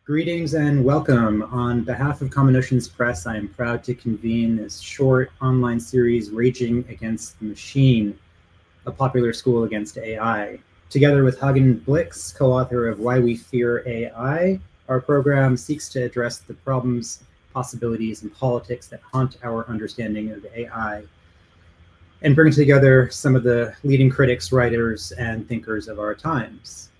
Greetings and welcome. On behalf of Common Oceans Press, I am proud to convene this short online series, Raging Against the Machine, a popular school against AI. Together with Hagen Blix, co-author of Why We Fear AI, our program seeks to address the problems, possibilities, and politics that haunt our understanding of AI, and bring together some of the leading critics, writers, and thinkers of our times.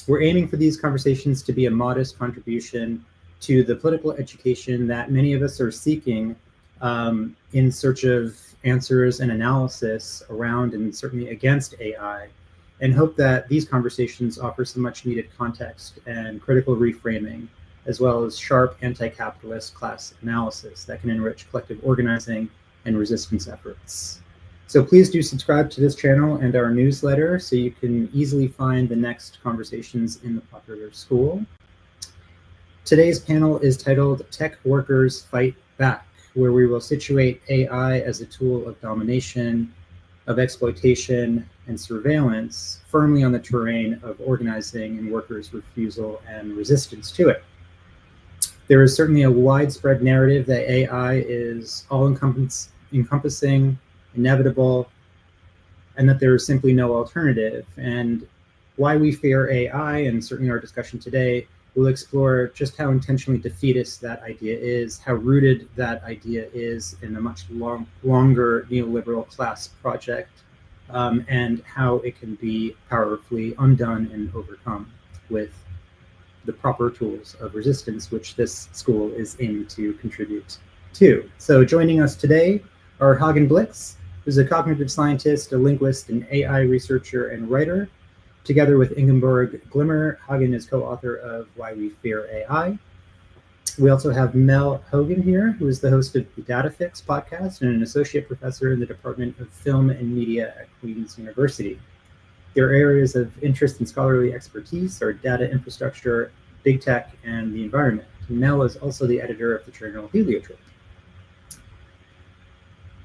We're aiming for these conversations to be a modest contribution to the political education that many of us are seeking in search of answers and analysis around and certainly against AI, and hope that these conversations offer some much needed context and critical reframing, as well as sharp anti-capitalist class analysis that can enrich collective organizing and resistance efforts. So please do subscribe to this channel and our newsletter so you can easily find the next conversations in the popular school. Today's panel is titled Tech Workers Fight Back, where we will situate AI as a tool of domination, of exploitation, and surveillance firmly on the terrain of organizing and workers' refusal and resistance to it. There is certainly a widespread narrative that AI is all-encompassing, inevitable, and that there is simply no alternative. And Why We Fear AI, and certainly our discussion today, will explore just how intentionally defeatist that idea is, how rooted that idea is in a much longer neoliberal class project, and how it can be powerfully undone and overcome with the proper tools of resistance, which this school is aiming to contribute to. So joining us today are Hagen Blix, who's a cognitive scientist, a linguist, an AI researcher, and writer. Together with Ingeborg Glimmer, Hagen is co-author of Why We Fear AI. We also have Mel Hogan here, who is the host of the DataFix podcast and an associate professor in the Department of Film and Media at Queen's University. Their areas of interest and scholarly expertise are data infrastructure, big tech, and the environment. Mel is also the editor of the journal Heliotrope.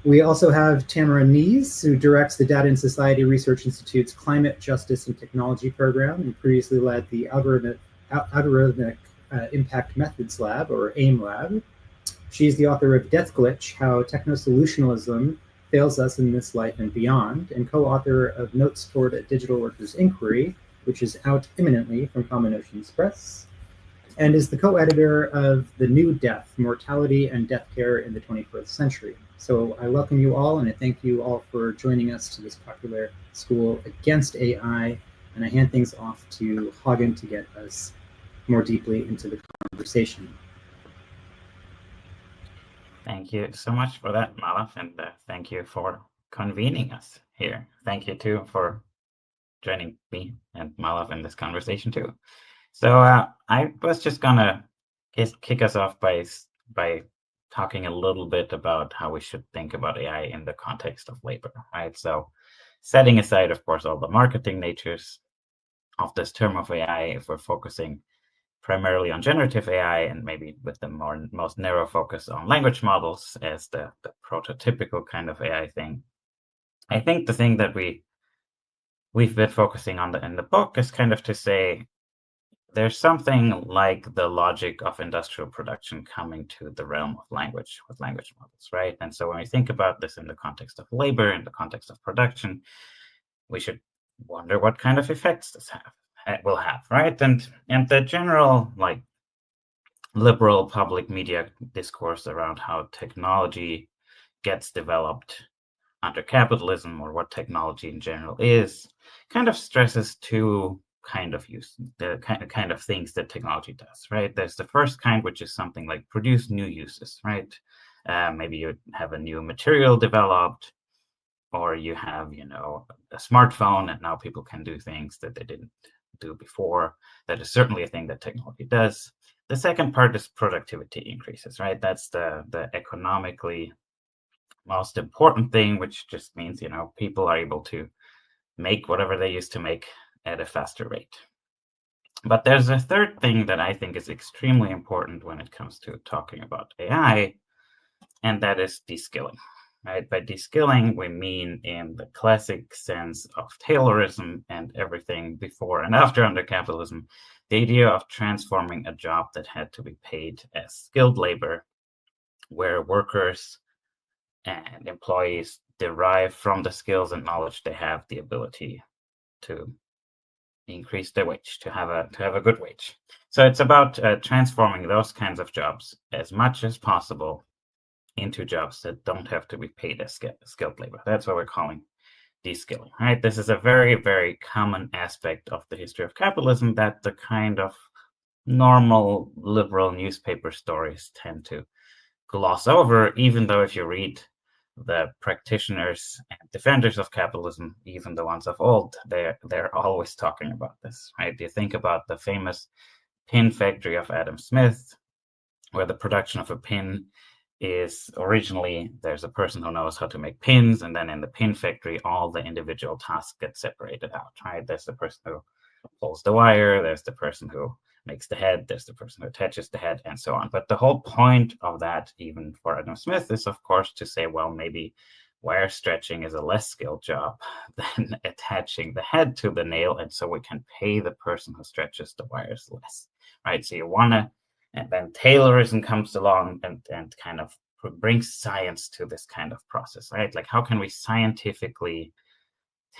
We also have Tamara Nees, who directs the Data and Society Research Institute's Climate Justice and Technology program and previously led the Algorithmic Impact Methods Lab, or AIM Lab. She's the author of Death Glitch, How Techno-Solutionalism Fails Us in This Life and Beyond, and co-author of Notes Toward a Digital Workers' Inquiry, which is out imminently from Common Oceans Press, and is the co-editor of The New Death, Mortality and Death Care in the 21st Century. So I welcome you all, and I thank you all for joining us to this popular school against AI, and I hand things off to Hagen to get us more deeply into the conversation. Thank you so much for that, Malav, and thank you for convening us here. Thank you too for joining me and Malav in this conversation too. So I was just gonna kick us off by talking a little bit about how we should think about AI in the context of labor, right? So setting aside, of course, all the marketing natures of this term of AI, if we're focusing primarily on generative AI and maybe with the most narrow focus on language models as the prototypical kind of AI thing, I think the thing that we've been focusing on in the book is kind of to say, there's something like the logic of industrial production coming to the realm of language with language models, right? And so when we think about this in the context of labor, in the context of production, we should wonder what kind of effects this will have, right? And the general like liberal public media discourse around how technology gets developed under capitalism, or what technology in general is, kind of stresses two the kind of things that technology does, right? There's the first kind, which is something like produce new uses, right? Maybe you have a new material developed, or you have, a smartphone, and now people can do things that they didn't do before. That is certainly a thing that technology does. The second part is productivity increases, right? That's the economically most important thing, which just means, people are able to make whatever they used to make at a faster rate. But there's a third thing that I think is extremely important when it comes to talking about AI, and that is de-skilling, right? By de-skilling, we mean in the classic sense of Taylorism and everything before and after under capitalism, the idea of transforming a job that had to be paid as skilled labor, where workers and employees derive from the skills and knowledge they have the ability to increase their wage, to have a good wage. So it's about transforming those kinds of jobs as much as possible into jobs that don't have to be paid as skilled labor. That's what we're calling de-skilling, right? This is a very, very common aspect of the history of capitalism that the kind of normal liberal newspaper stories tend to gloss over, even though if you read the practitioners and defenders of capitalism, even the ones of old, they're always talking about this, right? You think about the famous pin factory of Adam Smith, where the production of a pin is originally there's a person who knows how to make pins, and then in the pin factory, all the individual tasks get separated out, right? There's the person who pulls the wire, there's the person who makes the head, there's the person who attaches the head, and so on. But the whole point of that, even for Adam Smith, is of course to say, well, maybe wire stretching is a less skilled job than attaching the head to the nail, and so we can pay the person who stretches the wires less, right? So you want to, and then Taylorism comes along and kind of brings science to this kind of process, right? Like, how can we scientifically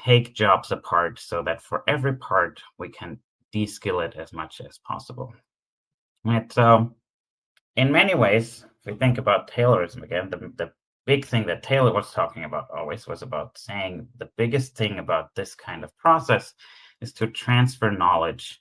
take jobs apart so that for every part we can de-skill it as much as possible, right? So in many ways, if we think about Taylorism again, the big thing that Taylor was talking about always was about saying the biggest thing about this kind of process is to transfer knowledge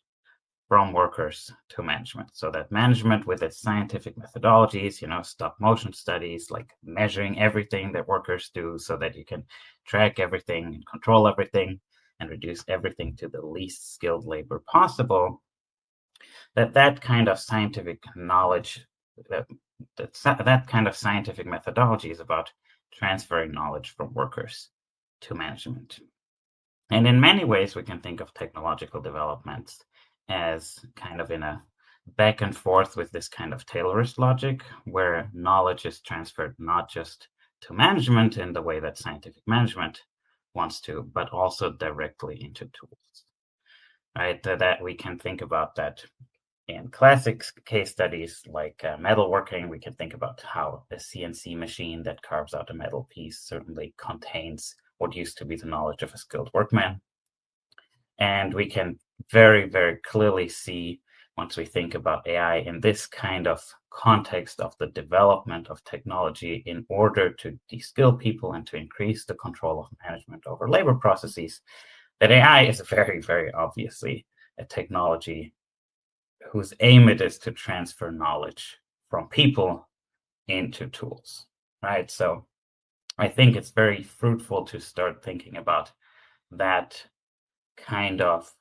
from workers to management, so that management with its scientific methodologies, stop motion studies, like measuring everything that workers do so that you can track everything and control everything and reduce everything to the least skilled labor possible, that kind of scientific knowledge, that kind of scientific methodology is about transferring knowledge from workers to management. And in many ways, we can think of technological developments as kind of in a back and forth with this kind of Taylorist logic, where knowledge is transferred not just to management in the way that scientific management wants to, but also directly into tools, right? That we can think about that in classic case studies like metalworking. We can think about how a CNC machine that carves out a metal piece certainly contains what used to be the knowledge of a skilled workman. And we can very, very clearly see, once we think about AI in this kind of context of the development of technology in order to de-skill people and to increase the control of management over labor processes, that AI is very, very obviously a technology whose aim it is to transfer knowledge from people into tools, right? So I think it's very fruitful to start thinking about that kind of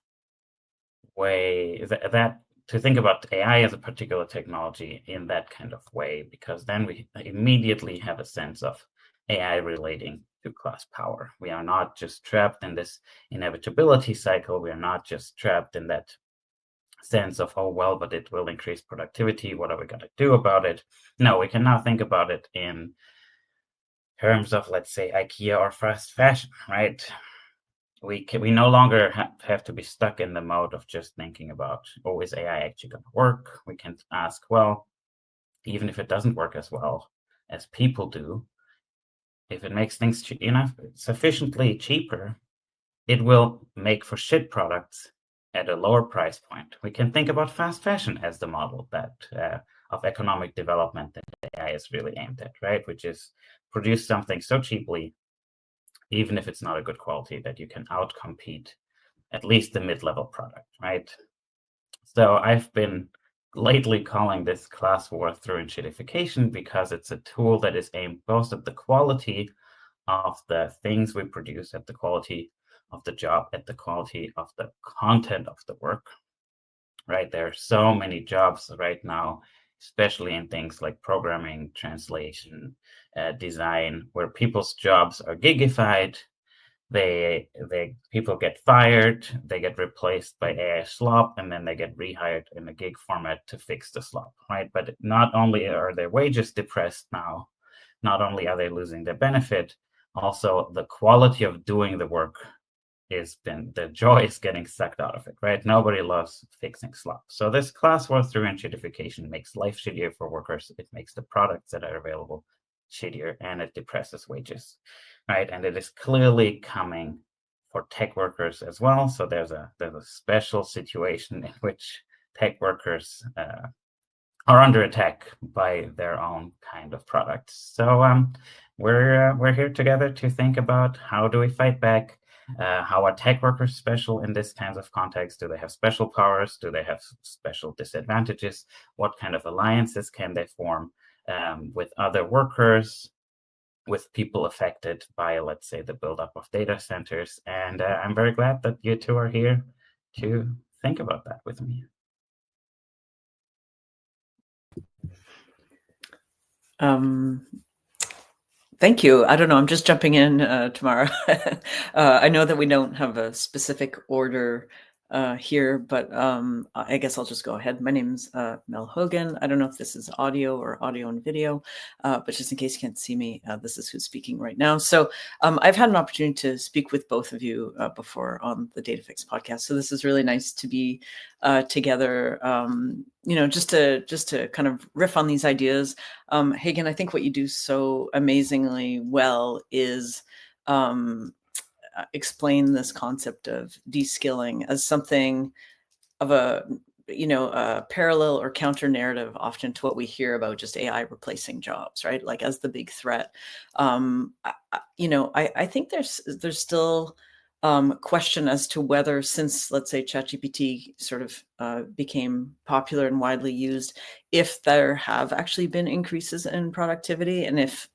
way, that to think about AI as a particular technology in that kind of way, because then we immediately have a sense of AI relating to class power. We are not just trapped in this inevitability cycle. We are not just trapped in that sense of, oh, well, but it will increase productivity. What are we going to do about it? No, we can now think about it in terms of, let's say, IKEA or fast fashion, right? We no longer have to be stuck in the mode of just thinking about, oh, is AI actually going to work? We can ask, well, even if it doesn't work as well as people do, if it makes things sufficiently cheaper, it will make for shit products at a lower price point. We can think about fast fashion as the model that of economic development that AI is really aimed at, right? Which is produce something so cheaply, even if it's not a good quality, that you can outcompete at least the mid-level product, right? So I've been lately calling this class war through enshittification because it's a tool that is aimed both at the quality of the things we produce, at the quality of the job, at the quality of the content of the work, right? There are so many jobs right now, especially in things like programming, translation, design, where people's jobs are gigified. People get fired, they get replaced by AI slop, and then they get rehired in a gig format to fix the slop, right? But not only are their wages depressed now, not only are they losing their benefit, also the quality of doing the work the joy is getting sucked out of it, right? Nobody loves fixing slop. So this class war through gentrification makes life shittier for workers. It makes the products that are available shittier, and it depresses wages, right? And it is clearly coming for tech workers as well. So there's a special situation in which tech workers are under attack by their own kind of products. So we're here together to think about how do we fight back. How are tech workers special in this kinds of context? Do they have special powers? Do they have special disadvantages? What kind of alliances can they form with other workers, with people affected by, let's say, the buildup of data centers? And I'm very glad that you two are here to think about that with me. Thank you. I don't know. I'm just jumping in tomorrow. I know that we don't have a specific order here, but I guess I'll just go ahead. My name's Mel Hogan. I don't know if this is audio or audio and video, but just in case you can't see me, this is who's speaking right now. So I've had an opportunity to speak with both of you before on the DataFix podcast. So this is really nice to be together, just to kind of riff on these ideas. Hagen, I think what you do so amazingly well is explain this concept of de-skilling as something of a parallel or counter narrative often to what we hear about just AI replacing jobs, right? Like as the big threat. I think there's still question as to whether, since let's say ChatGPT sort of became popular and widely used, if there have actually been increases in productivity, and if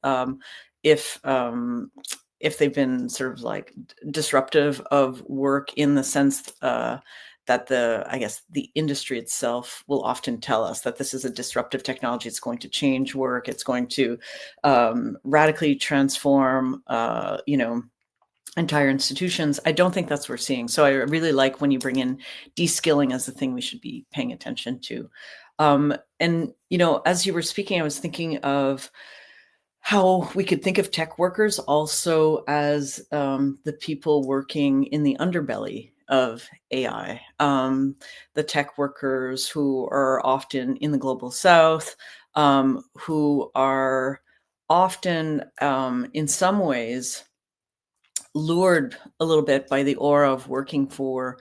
they've been sort of like disruptive of work in the sense that the industry itself will often tell us that this is a disruptive technology. It's going to change work. It's going to radically transform, entire institutions. I don't think that's what we're seeing. So I really like when you bring in de-skilling as the thing we should be paying attention to. And, as you were speaking, I was thinking of how we could think of tech workers also as the people working in the underbelly of AI, the tech workers who are often in the global south, who are often in some ways lured a little bit by the aura of working for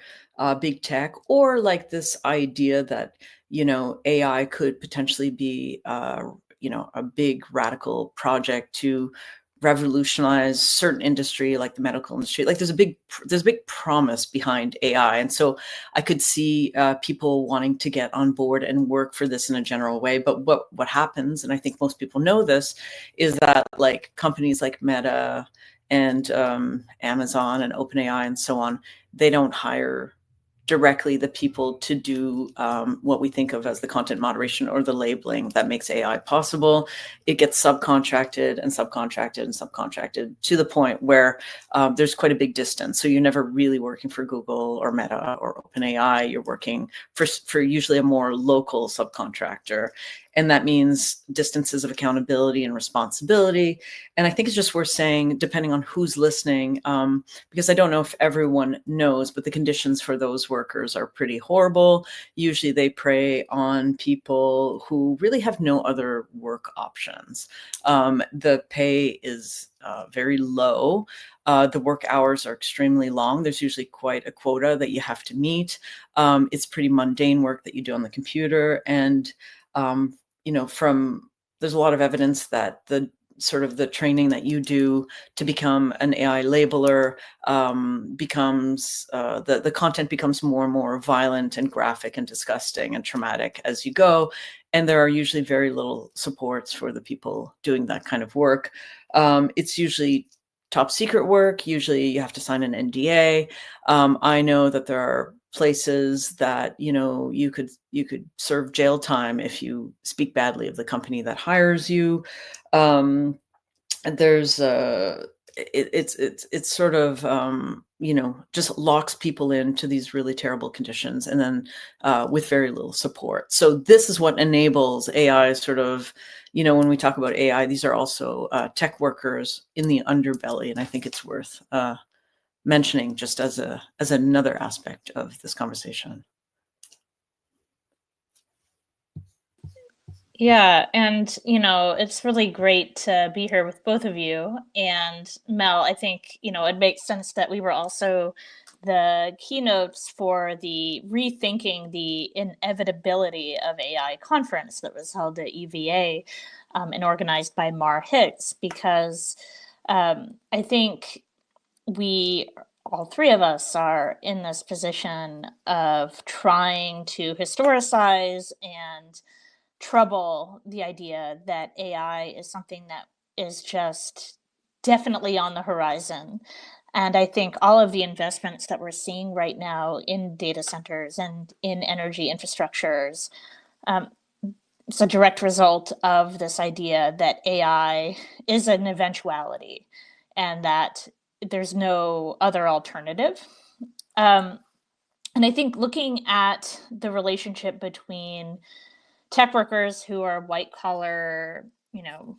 big tech, or like this idea that, AI could potentially be, a big radical project to revolutionize certain industry, like the medical industry. Like there's a big promise behind AI. And so I could see people wanting to get on board and work for this in a general way. But what happens, and I think most people know this, is that like companies like Meta and Amazon and OpenAI and so on, they don't hire directly the people to do what we think of as the content moderation or the labeling that makes AI possible. It gets subcontracted and subcontracted and subcontracted to the point where there's quite a big distance. So you're never really working for Google or Meta or OpenAI. You're working for usually a more local subcontractor. And that means distances of accountability and responsibility. And I think it's just worth saying, depending on who's listening, because I don't know if everyone knows, but the conditions for those workers are pretty horrible. Usually they prey on people who really have no other work options. The pay is very low. The work hours are extremely long. There's usually quite a quota that you have to meet. It's pretty mundane work that you do on the computer. And there's a lot of evidence that the training that you do to become an AI labeler becomes the content becomes more and more violent and graphic and disgusting and traumatic as you go. And there are usually very little supports for the people doing that kind of work. It's usually top secret work. Usually you have to sign an NDA. I know that there are places that you could serve jail time if you speak badly of the company that hires you. And there's it's sort of just locks people into these really terrible conditions, and then with very little support. So this is what enables AI sort of, when we talk about AI, these are also tech workers in the underbelly, and I think it's worth mentioning just as another aspect of this conversation. Yeah, and it's really great to be here with both of you. And Mel, I think it makes sense that we were also the keynotes for the Rethinking the Inevitability of AI conference that was held at UVA and organized by Mar Hicks, because I think all three of us are in this position of trying to historicize and trouble the idea that AI is something that is just definitely on the horizon. And I think all of the investments that we're seeing right now in data centers and in energy infrastructures, it's a direct result of this idea that AI is an eventuality and that there's no other alternative. And I think looking at the relationship between tech workers who are white collar,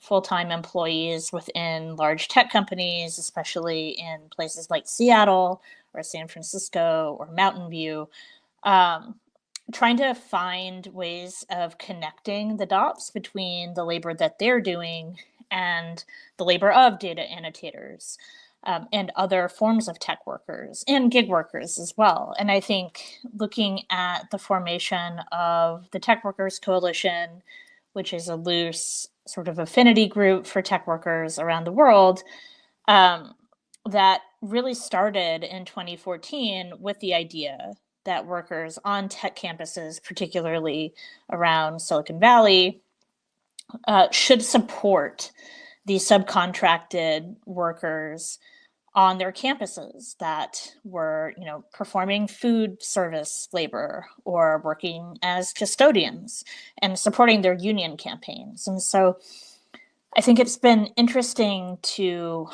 full-time employees within large tech companies, especially in places like Seattle or San Francisco or Mountain View, trying to find ways of connecting the dots between the labor that they're doing and the labor of data annotators. And other forms of tech workers and gig workers as well. And I think looking at the formation of the Tech Workers Coalition, which is a loose sort of affinity group for tech workers around the world, that really started in 2014 with the idea that workers on tech campuses, particularly around Silicon Valley, should support the subcontracted workers on their campuses that were, performing food service labor or working as custodians and supporting their union campaigns. And so I think it's been interesting to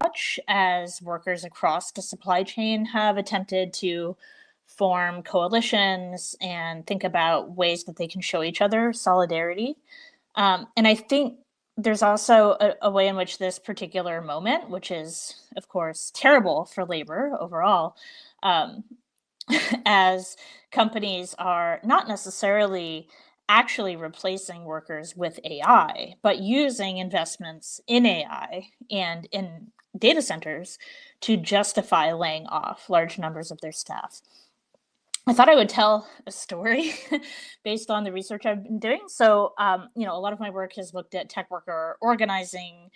watch as workers across the supply chain have attempted to form coalitions and think about ways that they can show each other solidarity. And I think there's also a way in which this particular moment, which is, of course, terrible for labor overall, as companies are not necessarily actually replacing workers with AI, but using investments in AI and in data centers to justify laying off large numbers of their staff. I thought I would tell a story based on the research I've been doing. So, a lot of my work has looked at tech worker organizing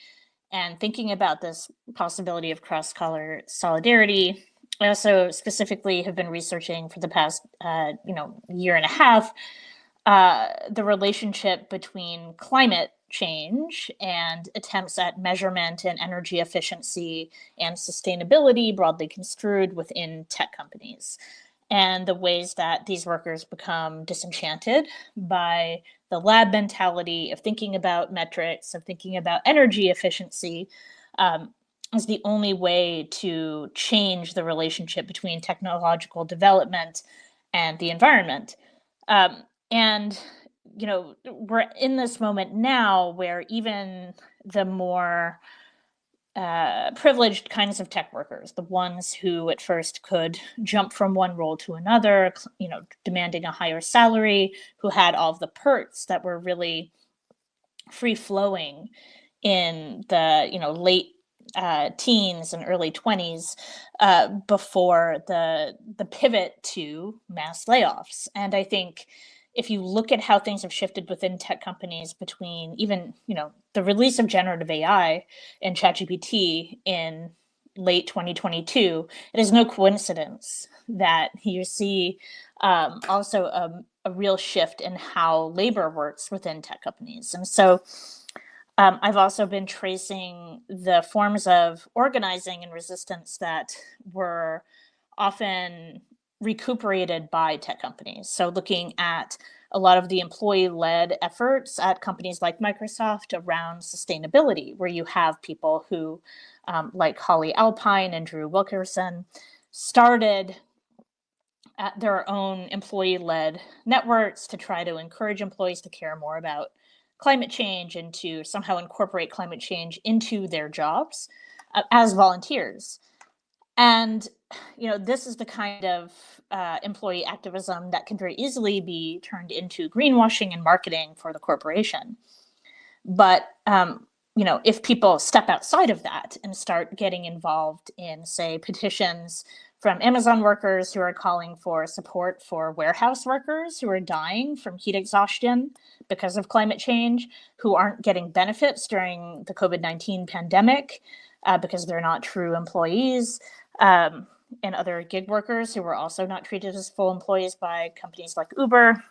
and thinking about this possibility of cross-color solidarity. I also specifically have been researching for the past, year and a half, the relationship between climate change and attempts at measurement and energy efficiency and sustainability, broadly construed, within tech companies, and the ways that these workers become disenchanted by the lab mentality of thinking about metrics, of thinking about energy efficiency, as the only way to change the relationship between technological development and the environment. And, we're in this moment now where even the more privileged kinds of tech workers, the ones who at first could jump from one role to another, demanding a higher salary, who had all of the perks that were really free flowing in the late teens and early 20s before the pivot to mass layoffs. And I think if you look at how things have shifted within tech companies between even, the release of generative AI and ChatGPT in late 2022, it is no coincidence that you see also a real shift in how labor works within tech companies. And so I've also been tracing the forms of organizing and resistance that were often recuperated by tech companies. So looking at a lot of the employee-led efforts at companies like Microsoft around sustainability, where you have people who, like Holly Alpine and Drew Wilkerson, started at their own employee-led networks to try to encourage employees to care more about climate change and to somehow incorporate climate change into their jobs as volunteers. And this is the kind of employee activism that can very easily be turned into greenwashing and marketing for the corporation. But if people step outside of that and start getting involved in, say, petitions from Amazon workers who are calling for support for warehouse workers who are dying from heat exhaustion because of climate change, who aren't getting benefits during the COVID-19 pandemic because they're not true employees, and other gig workers who were also not treated as full employees by companies like Uber.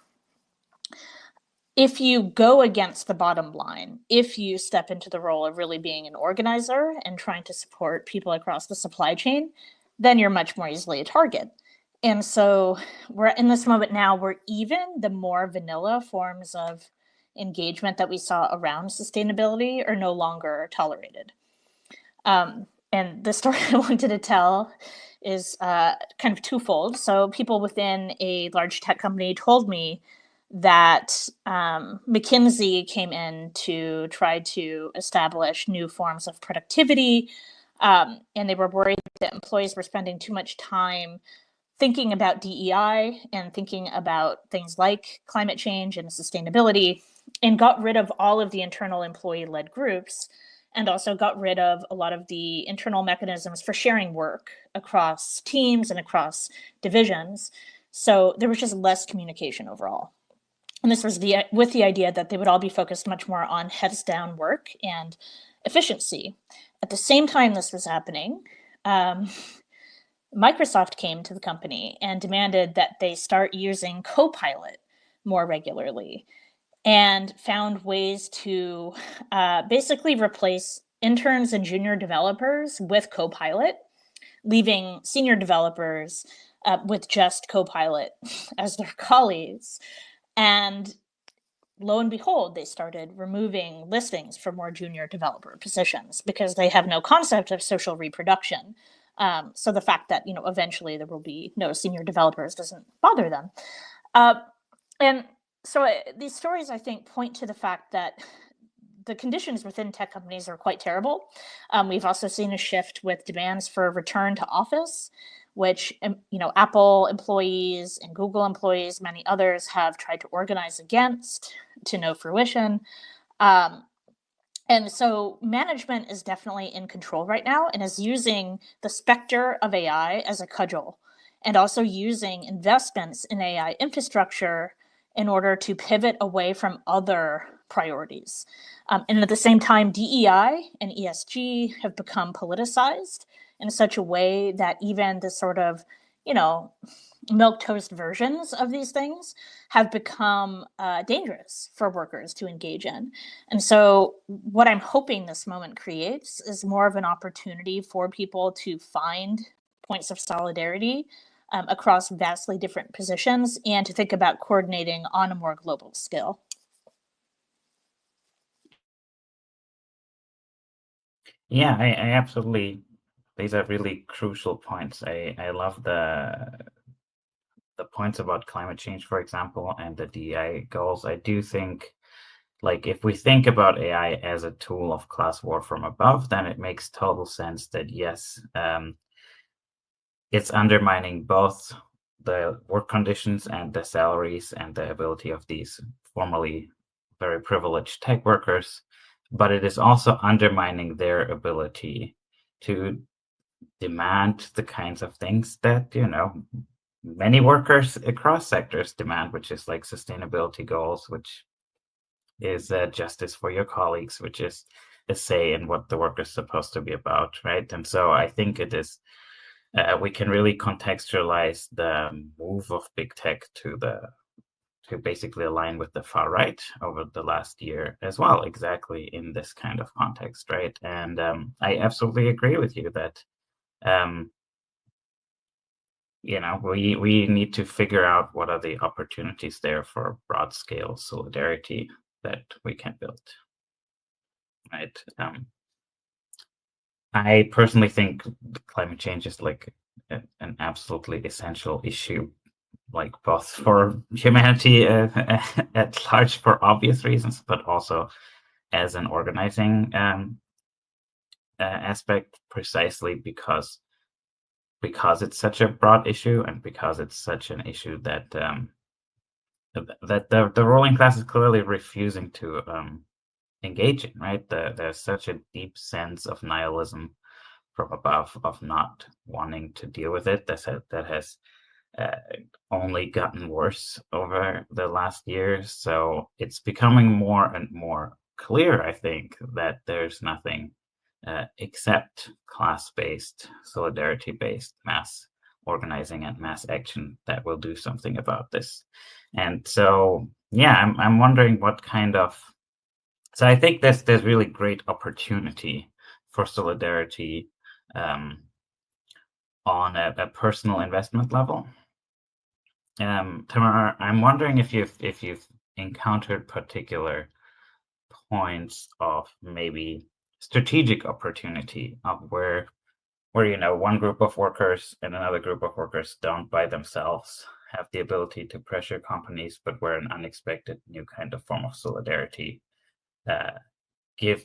If you go against the bottom line, if you step into the role of really being an organizer and trying to support people across the supply chain, then you're much more easily a target. And so we're in this moment now where even the more vanilla forms of engagement that we saw around sustainability are no longer tolerated. And the story I wanted to tell is kind of twofold. So people within a large tech company told me that McKinsey came in to try to establish new forms of productivity, and they were worried that employees were spending too much time thinking about DEI and thinking about things like climate change and sustainability, and got rid of all of the internal employee-led groups, and also got rid of a lot of the internal mechanisms for sharing work across teams and across divisions. So there was just less communication overall. And this was with the idea that they would all be focused much more on heads down work and efficiency. At the same time this was happening, Microsoft came to the company and demanded that they start using Copilot more regularly, and found ways to basically replace interns and junior developers with Copilot, leaving senior developers with just Copilot as their colleagues. And lo and behold, they started removing listings for more junior developer positions because they have no concept of social reproduction. So the fact that eventually there will be no senior developers doesn't bother them. And so these stories, I think, point to the fact that the conditions within tech companies are quite terrible. We've also seen a shift with demands for return to office, which Apple employees and Google employees, many others, have tried to organize against, to no fruition. And so management is definitely in control right now and is using the specter of AI as a cudgel, and also using investments in AI infrastructure in order to pivot away from other priorities. And at the same time, DEI and ESG have become politicized in such a way that even the sort of, milquetoast versions of these things have become dangerous for workers to engage in. And so what I'm hoping this moment creates is more of an opportunity for people to find points of solidarity across vastly different positions, and to think about coordinating on a more global scale. Yeah, I absolutely, these are really crucial points. I love the points about climate change, for example, and the DEI goals. I do think, like, if we think about AI as a tool of class war from above, then it makes total sense that yes, it's undermining both the work conditions and the salaries and the ability of these formerly very privileged tech workers, but it is also undermining their ability to demand the kinds of things that, many workers across sectors demand, which is like sustainability goals, which is justice for your colleagues, which is a say in what the work is supposed to be about, right? And so I think it is, we can really contextualize the move of big tech to basically align with the far right over the last year as well, exactly in this kind of context, right? And I absolutely agree with you that we need to figure out what are the opportunities there for broad scale solidarity that we can build. Right. I personally think climate change is like an absolutely essential issue, like both for humanity at large for obvious reasons, but also as an organizing aspect, precisely because it's such a broad issue and because it's such an issue that that the ruling class is clearly refusing to engage in. Right, there's such a deep sense of nihilism from above, of not wanting to deal with it, that has only gotten worse over the last year. So it's becoming more and more clear, I think, that there's nothing except class-based, solidarity-based mass organizing and mass action that will do something about this. And so, yeah, I'm wondering what kind of. So I think there's really great opportunity for solidarity on a personal investment level. Tamara, I'm wondering if you've encountered particular points of maybe strategic opportunity of where one group of workers and another group of workers don't by themselves have the ability to pressure companies, but where an unexpected new kind of form of solidarity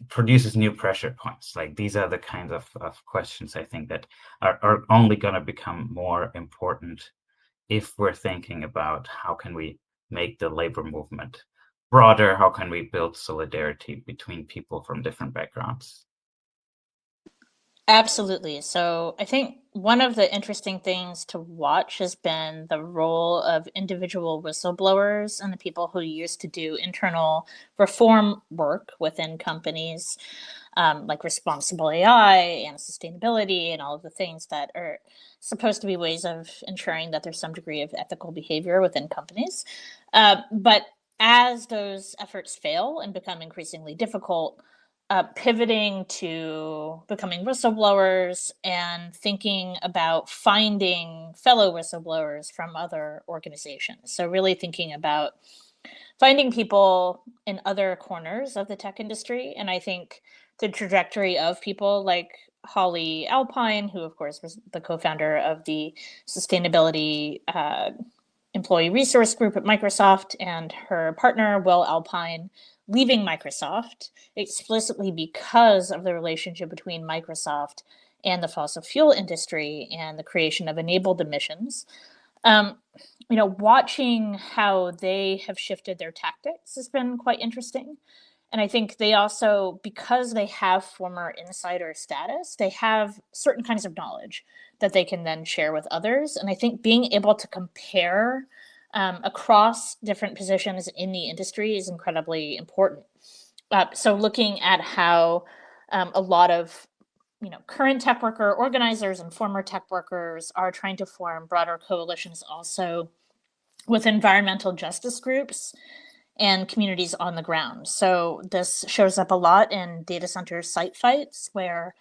produces new pressure points. Like, these are the kinds of questions I think that are only going to become more important if we're thinking about how can we make the labor movement broader, how can we build solidarity between people from different backgrounds. Absolutely. So I think one of the interesting things to watch has been the role of individual whistleblowers and the people who used to do internal reform work within companies, like responsible AI and sustainability and all of the things that are supposed to be ways of ensuring that there's some degree of ethical behavior within companies. But as those efforts fail and become increasingly difficult, pivoting to becoming whistleblowers and thinking about finding fellow whistleblowers from other organizations. So really thinking about finding people in other corners of the tech industry. And I think the trajectory of people like Holly Alpine, who of course was the co-founder of the sustainability employee resource group at Microsoft, and her partner, Will Alpine, leaving Microsoft explicitly because of the relationship between Microsoft and the fossil fuel industry and the creation of enabled emissions. Watching how they have shifted their tactics has been quite interesting. And I think they also, because they have former insider status, they have certain kinds of knowledge that they can then share with others. And I think being able to compare across different positions in the industry is incredibly important. So looking at how a lot of current tech worker organizers and former tech workers are trying to form broader coalitions also with environmental justice groups and communities on the ground. So this shows up a lot in data center site fights, where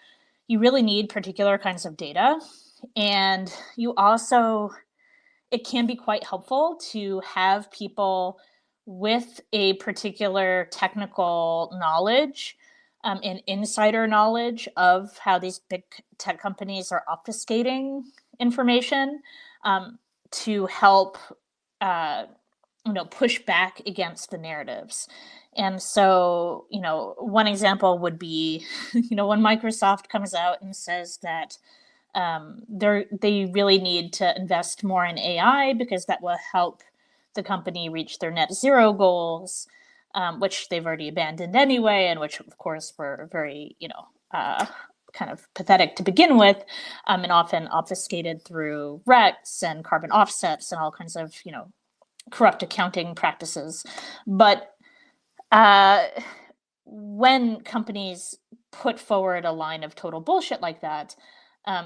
you really need particular kinds of data. And you also, it can be quite helpful to have people with a particular technical knowledge and insider knowledge of how these big tech companies are obfuscating information to help push back against the narratives. And so, one example would be, when Microsoft comes out and says that they really need to invest more in AI because that will help the company reach their net zero goals, which they've already abandoned anyway, and which, of course, were very, kind of pathetic to begin with, and often obfuscated through RECs and carbon offsets and all kinds of, corrupt accounting practices. But when companies put forward a line of total bullshit like that,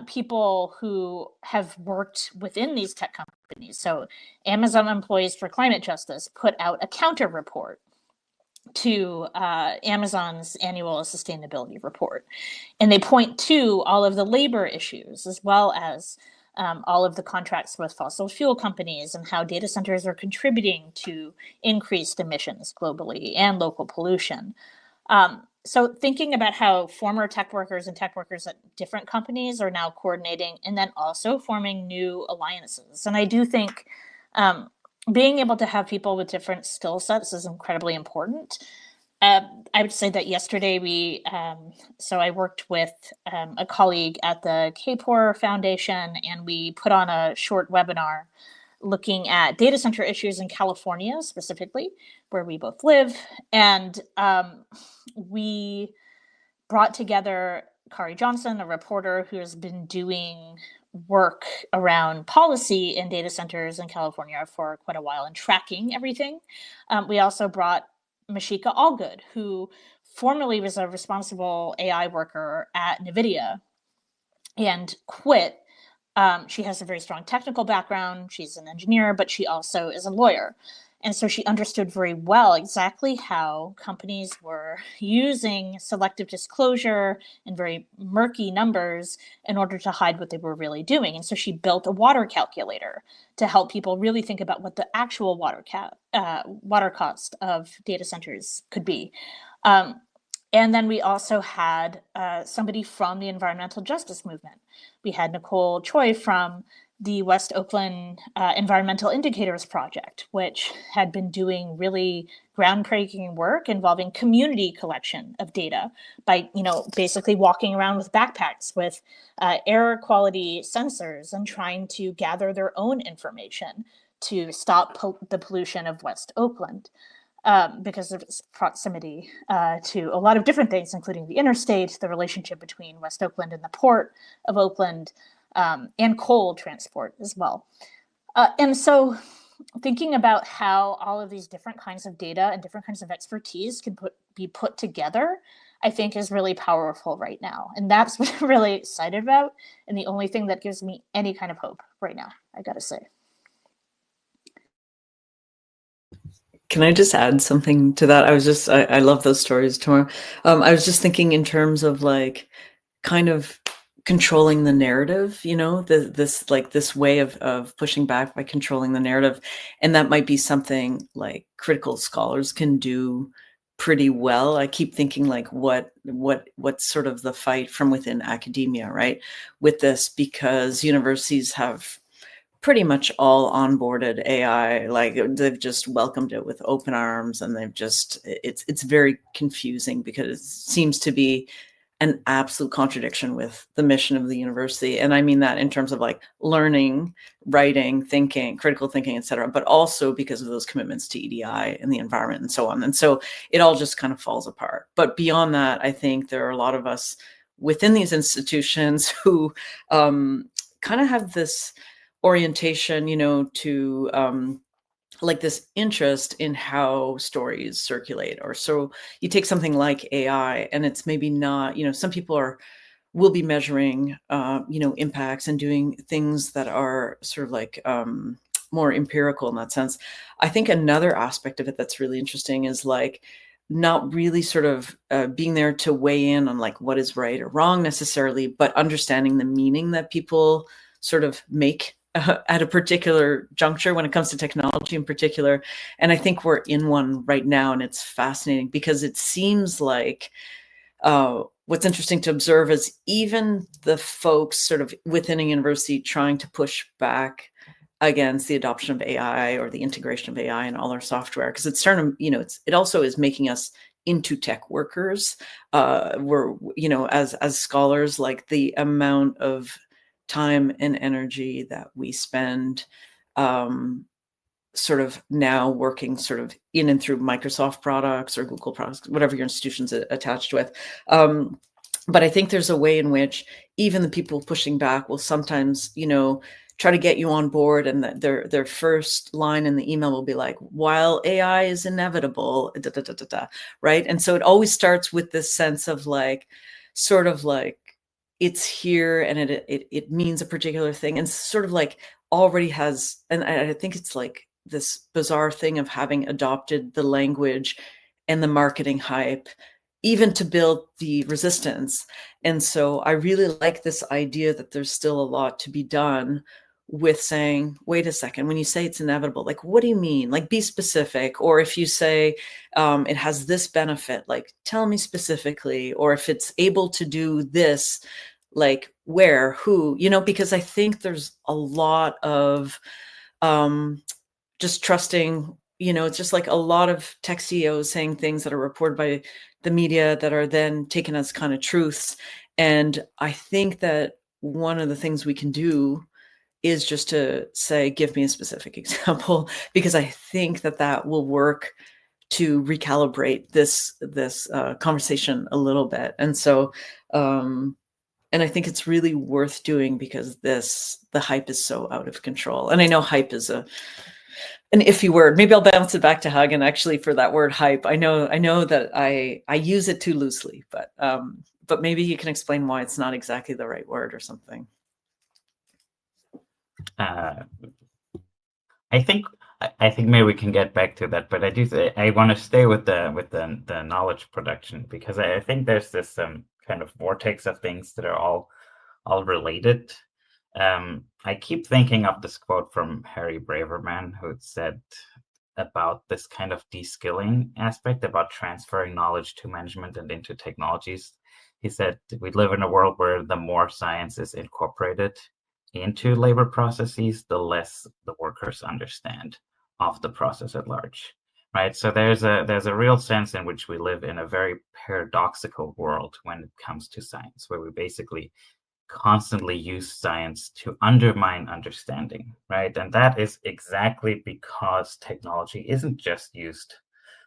people who have worked within these tech companies, so Amazon Employees for Climate Justice put out a counter report to Amazon's annual sustainability report. And they point to all of the labor issues, as well as all of the contracts with fossil fuel companies and how data centers are contributing to increased emissions globally and local pollution. So thinking about how former tech workers and tech workers at different companies are now coordinating and then also forming new alliances. And I do think being able to have people with different skill sets is incredibly important. I would say that yesterday so I worked with a colleague at the KPOR Foundation, and we put on a short webinar looking at data center issues in California specifically, where we both live. And we brought together Kari Johnson, a reporter who has been doing work around policy in data centers in California for quite a while and tracking everything. We also brought Mashika Allgood, who formerly was a responsible AI worker at NVIDIA and quit. She has a very strong technical background. She's an engineer, but she also is a lawyer. And so she understood very well exactly how companies were using selective disclosure and very murky numbers in order to hide what they were really doing. And so she built a water calculator to help people really think about what the actual water cost of data centers could be. And then we also had somebody from the environmental justice movement. We had Nicole Choi from the West Oakland Environmental Indicators Project, which had been doing really groundbreaking work involving community collection of data by, basically walking around with backpacks with air quality sensors and trying to gather their own information to stop the pollution of West Oakland. Because of its proximity to a lot of different things, including the interstate, the relationship between West Oakland and the port of Oakland, and coal transport as well. And so thinking about how all of these different kinds of data and different kinds of expertise can be put together, I think is really powerful right now. And that's what I'm really excited about, and the only thing that gives me any kind of hope right now, I gotta say. Can I just add something to that? I love those stories, Tamara. I was just thinking in terms of kind of controlling the narrative, this way of pushing back by controlling the narrative. And that might be something like critical scholars can do pretty well. I keep thinking what's sort of the fight from within academia, right? With this, because universities have pretty much all onboarded AI. They've just welcomed it with open arms, and it's very confusing because it seems to be an absolute contradiction with the mission of the university. And I mean that in terms of learning, writing, thinking, critical thinking, et cetera, but also because of those commitments to EDI and the environment and so on. And so it all just kind of falls apart. But beyond that, I think there are a lot of us within these institutions who kind of have this orientation, to this interest in how stories circulate. Or so you take something like AI, and it's maybe not, some people will be measuring, impacts and doing things that are sort of more empirical in that sense. I think another aspect of it that's really interesting is not really sort of being there to weigh in on what is right or wrong necessarily, but understanding the meaning that people sort of make at a particular juncture when it comes to technology in particular. And I think we're in one right now, and it's fascinating because it seems like what's interesting to observe is even the folks sort of within a university trying to push back against the adoption of AI or the integration of AI in all our software, because it's starting to, it also is making us into tech workers. We're, as scholars, the amount of time and energy that we spend sort of now working sort of in and through Microsoft products or Google products, whatever your institution's attached with. But I think there's a way in which even the people pushing back will sometimes, try to get you on board, and their first line in the email will be while AI is inevitable, right? And so it always starts with this sense of it's here and it means a particular thing, and sort of already has, and I think it's this bizarre thing of having adopted the language and the marketing hype even to build the resistance. And so I really like this idea that there's still a lot to be done with saying, wait a second, when you say it's inevitable, like, what do you mean? Like, be specific. Or if you say it has this benefit, like, tell me specifically. Or if it's able to do this, like, where, who, because I think there's a lot of just trusting, it's just like a lot of tech CEOs saying things that are reported by the media that are then taken as kind of truths. And I think that one of the things we can do is just to say, give me a specific example, because I think that will work to recalibrate this conversation a little bit. And so, and I think it's really worth doing because the hype is so out of control. And I know hype is an iffy word. Maybe I'll bounce it back to Hagen actually for that word hype. I know that I use it too loosely, but maybe you can explain why it's not exactly the right word or something. I think maybe we can get back to that, but I want to stay with the knowledge production, because I think there's this kind of vortex of things that are all related. I keep thinking of this quote from Harry Braverman, who said about this kind of de-skilling aspect, about transferring knowledge to management and into technologies. He said, we live in a world where the more science is incorporated into labor processes, the less the workers understand of the process at large, right? So there's a real sense in which we live in a very paradoxical world when it comes to science, where we basically constantly use science to undermine understanding, right? And that is exactly because technology isn't just used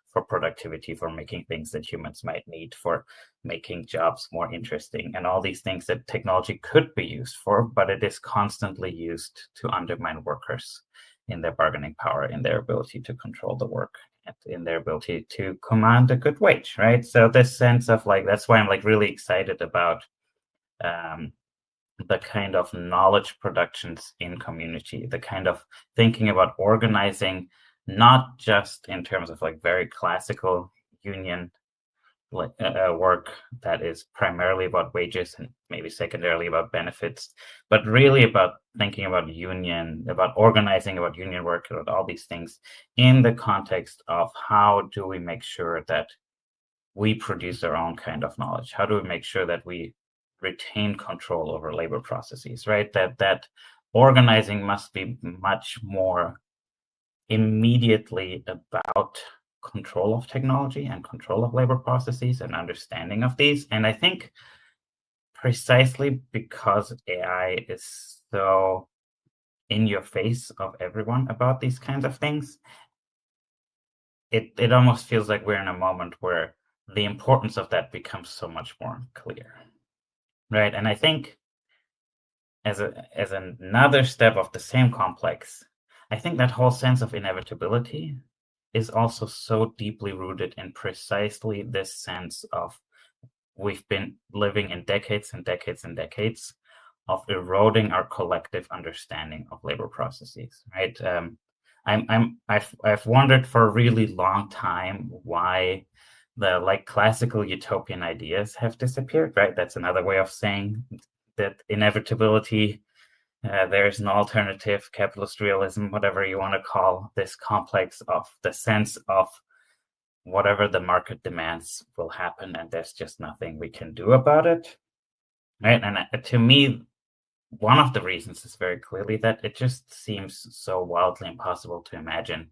for productivity, for making things that humans might need, for making jobs more interesting, and all these things that technology could be used for, but it is constantly used to undermine workers in their bargaining power, in their ability to control the work, and in their ability to command a good wage, right? So this sense of that's why I'm really excited about the kind of knowledge productions in community, the kind of thinking about organizing, not just in terms of very classical union work that is primarily about wages and maybe secondarily about benefits, but really about thinking about about organizing, about union work, about all these things in the context of how do we make sure that we produce our own kind of knowledge? How do we make sure that we retain control over labor processes, right? That organizing must be much more immediately about control of technology and control of labor processes and understanding of these. And I think precisely because AI is so in your face of everyone about these kinds of things, it almost feels like we're in a moment where the importance of that becomes so much more clear, right? And I think as another step of the same complex, I think that whole sense of inevitability is also so deeply rooted in precisely this sense of we've been living in decades and decades and decades of eroding our collective understanding of labor processes, right? I've wondered for a really long time why the classical utopian ideas have disappeared, right? That's another way of saying that inevitability, there's an alternative, capitalist realism, whatever you want to call this complex of the sense of whatever the market demands will happen, and there's just nothing we can do about it, right? And to me, one of the reasons is very clearly that it just seems so wildly impossible to imagine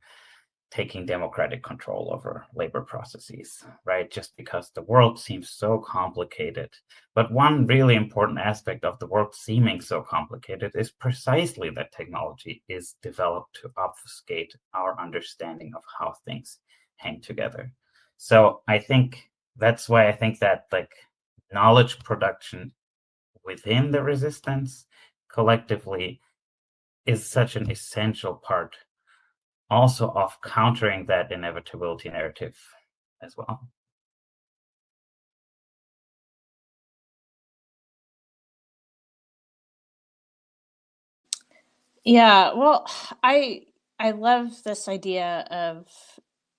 taking democratic control over labor processes, right? Just because the world seems so complicated. But one really important aspect of the world seeming so complicated is precisely that technology is developed to obfuscate our understanding of how things hang together. So I think that's why I think that knowledge production within the resistance collectively is such an essential part also of countering that inevitability narrative as well. Yeah, well, I love this idea of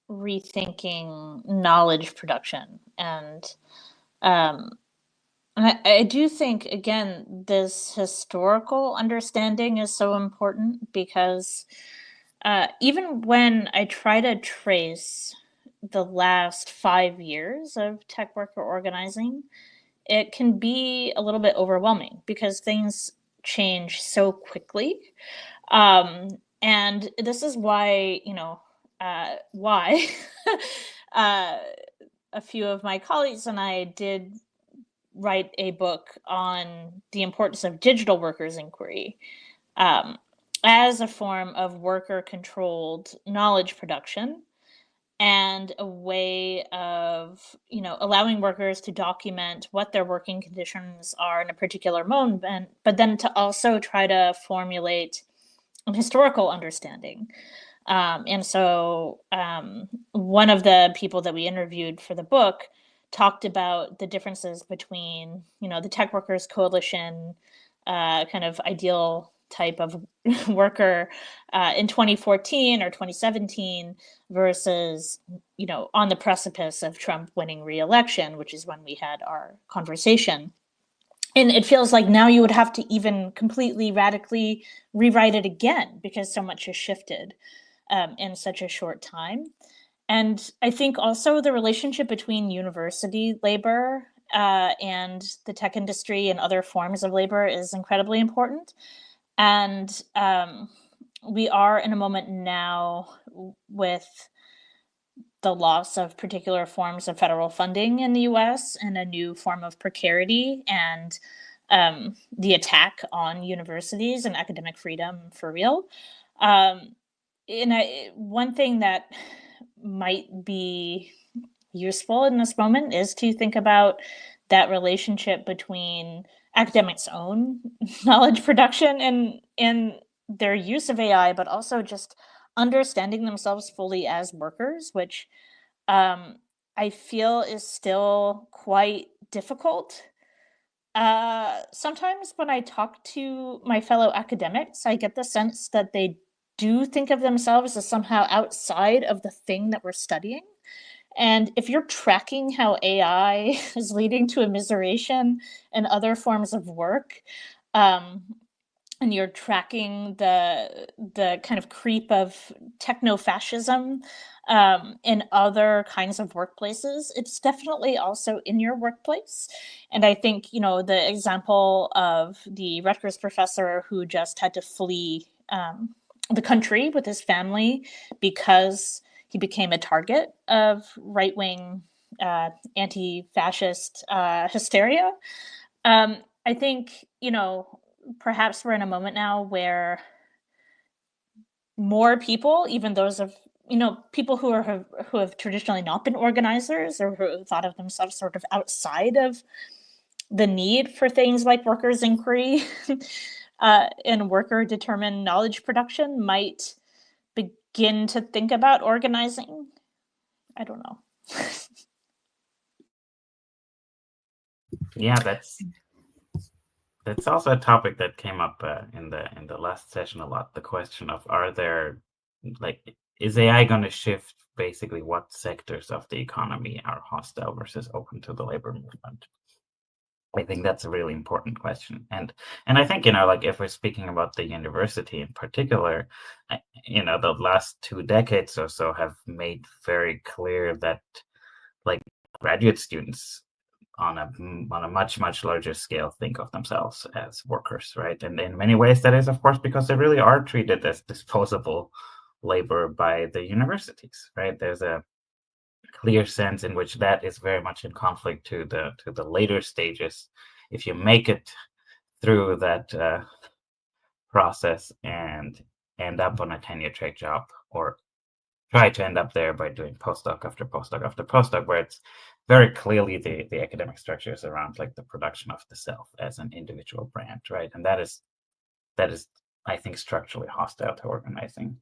rethinking knowledge production. And I do think, again, this historical understanding is so important because even when I try to trace the last 5 years of tech worker organizing, it can be a little bit overwhelming because things change so quickly. And this is why, why a few of my colleagues and I did write a book on the importance of digital workers inquiry as a form of worker controlled knowledge production and a way of allowing workers to document what their working conditions are in a particular moment, but then to also try to formulate a historical understanding. And so one of the people that we interviewed for the book talked about the differences between the Tech Workers Coalition kind of ideal type of worker in 2014 or 2017 versus on the precipice of Trump winning re-election, which is when we had our conversation. And it feels like now you would have to even completely radically rewrite it again because so much has shifted in such a short time. And I think also the relationship between university labor and the tech industry and other forms of labor is incredibly important. And we are in a moment now with the loss of particular forms of federal funding in the US and a new form of precarity and the attack on universities and academic freedom for real. One thing that might be useful in this moment is to think about that relationship between academics' own knowledge production and their use of AI, but also just understanding themselves fully as workers, which I feel is still quite difficult. Sometimes when I talk to my fellow academics, I get the sense that they do think of themselves as somehow outside of the thing that we're studying. And if you're tracking how AI is leading to immiseration and other forms of work, and you're tracking the kind of creep of techno-fascism in other kinds of workplaces, it's definitely also in your workplace. And I think, the example of the Rutgers professor who just had to flee the country with his family because he became a target of right-wing anti-fascist hysteria. I think, perhaps we're in a moment now where more people, even those of people who have traditionally not been organizers or who thought of themselves sort of outside of the need for things like workers' inquiry and worker-determined knowledge production, might begin to think about organizing. I don't know. Yeah, that's also a topic that came up in the last session a lot. The question of is AI going to shift basically what sectors of the economy are hostile versus open to the labor movement? I think that's a really important question, and I think if we're speaking about the university in particular, the last 2 decades or so have made very clear that graduate students on a much larger scale think of themselves as workers, right? And in many ways that is, of course, because they really are treated as disposable labor by the universities, right? There's a clear sense in which that is very much in conflict to the later stages. If you make it through that process and end up on a tenure track job, or try to end up there by doing postdoc after postdoc after postdoc, where it's very clearly the academic structure is around the production of the self as an individual brand, right? And that is I think structurally hostile to organizing.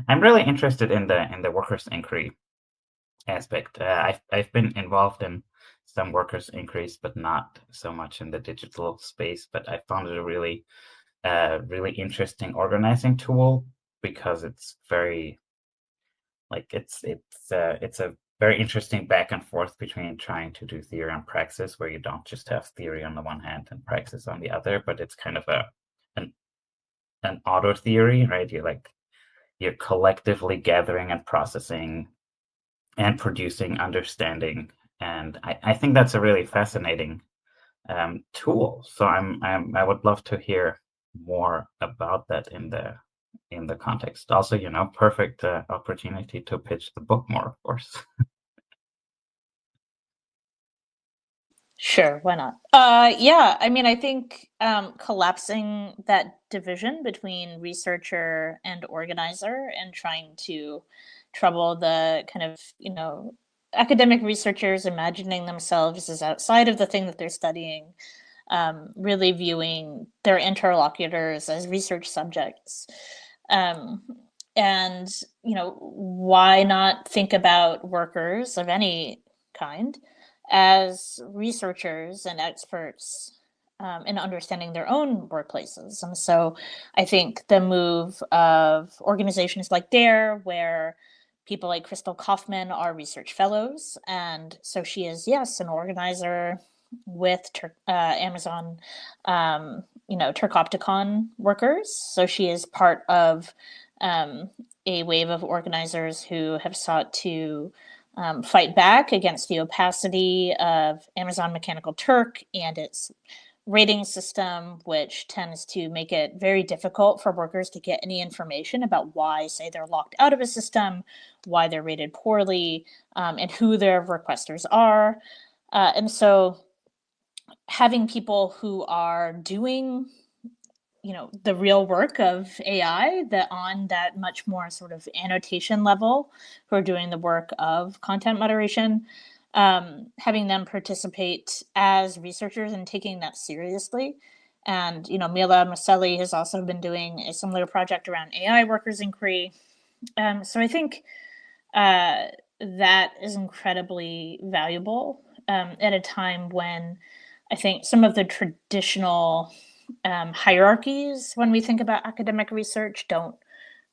I'm really interested in the workers' inquiry aspect. I've been involved in some workers' inquiries, but not so much in the digital space. But I found it a really interesting organizing tool because it's very Like it's a very interesting back and forth between trying to do theory and praxis, where you don't just have theory on the one hand and praxis on the other, but it's kind of an auto theory, right? You're collectively gathering and processing and producing understanding, and I think that's a really fascinating tool. So I would love to hear more about that in the context. Also, perfect opportunity to pitch the book more, of course. Sure, why not? Yeah, I mean, I think collapsing that division between researcher and organizer and trying to trouble the kind of, academic researchers imagining themselves as outside of the thing that they're studying, really viewing their interlocutors as research subjects. And, why not think about workers of any kind as researchers and experts in understanding their own workplaces? And so I think the move of organizations like DARE, where people like Crystal Kaufman are research fellows, and so she is, yes, an organizer with Amazon, Turkopticon workers. So she is part of a wave of organizers who have sought to fight back against the opacity of Amazon Mechanical Turk and its rating system, which tends to make it very difficult for workers to get any information about why, say, they're locked out of a system, why they're rated poorly, and who their requesters are. And so having people who are doing the real work of AI, that on that much more sort of annotation level, who are doing the work of content moderation, having them participate as researchers and taking that seriously. And, Mila Maselli has also been doing a similar project around AI workers inquiry. So I think that is incredibly valuable at a time when I think some of the traditional hierarchies when we think about academic research don't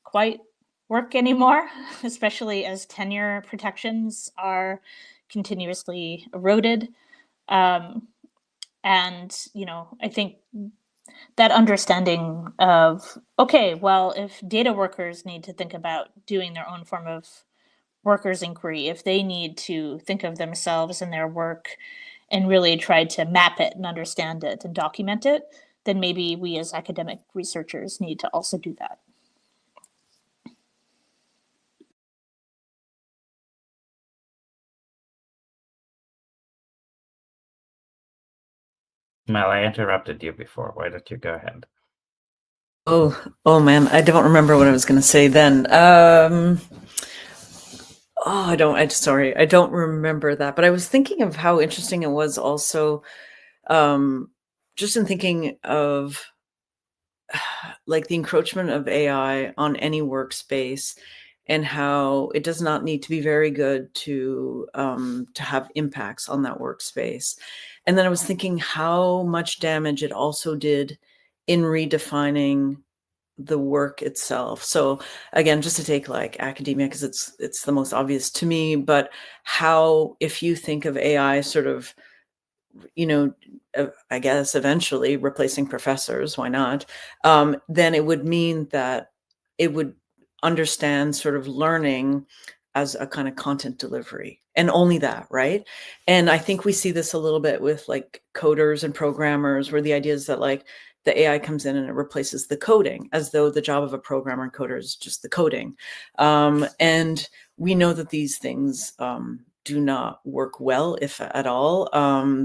quite work anymore, especially as tenure protections are continuously eroded. And, I think that understanding of, okay, well, if data workers need to think about doing their own form of workers inquiry, if they need to think of themselves and their work and really try to map it and understand it and document it, then maybe we as academic researchers need to also do that. Mel, I interrupted you before. Why don't you go ahead? Oh man, I don't remember what I was going to say then. I don't remember that. But I was thinking of how interesting it was also, just in thinking of like the encroachment of AI on any workspace, and how it does not need to be very good to have impacts on that workspace. And then I was thinking how much damage it also did in redefining the work itself. So again, just to take like academia, because it's the most obvious to me, but how, if you think of AI sort of, I guess eventually replacing professors, why not? Then it would mean that it would understand sort of learning as a kind of content delivery, and only that, right? And I think we see this a little bit with like coders and programmers, where the idea is that like the AI comes in and it replaces the coding, as though the job of a programmer and coder is just the coding. And we know that these things do not work well, if at all.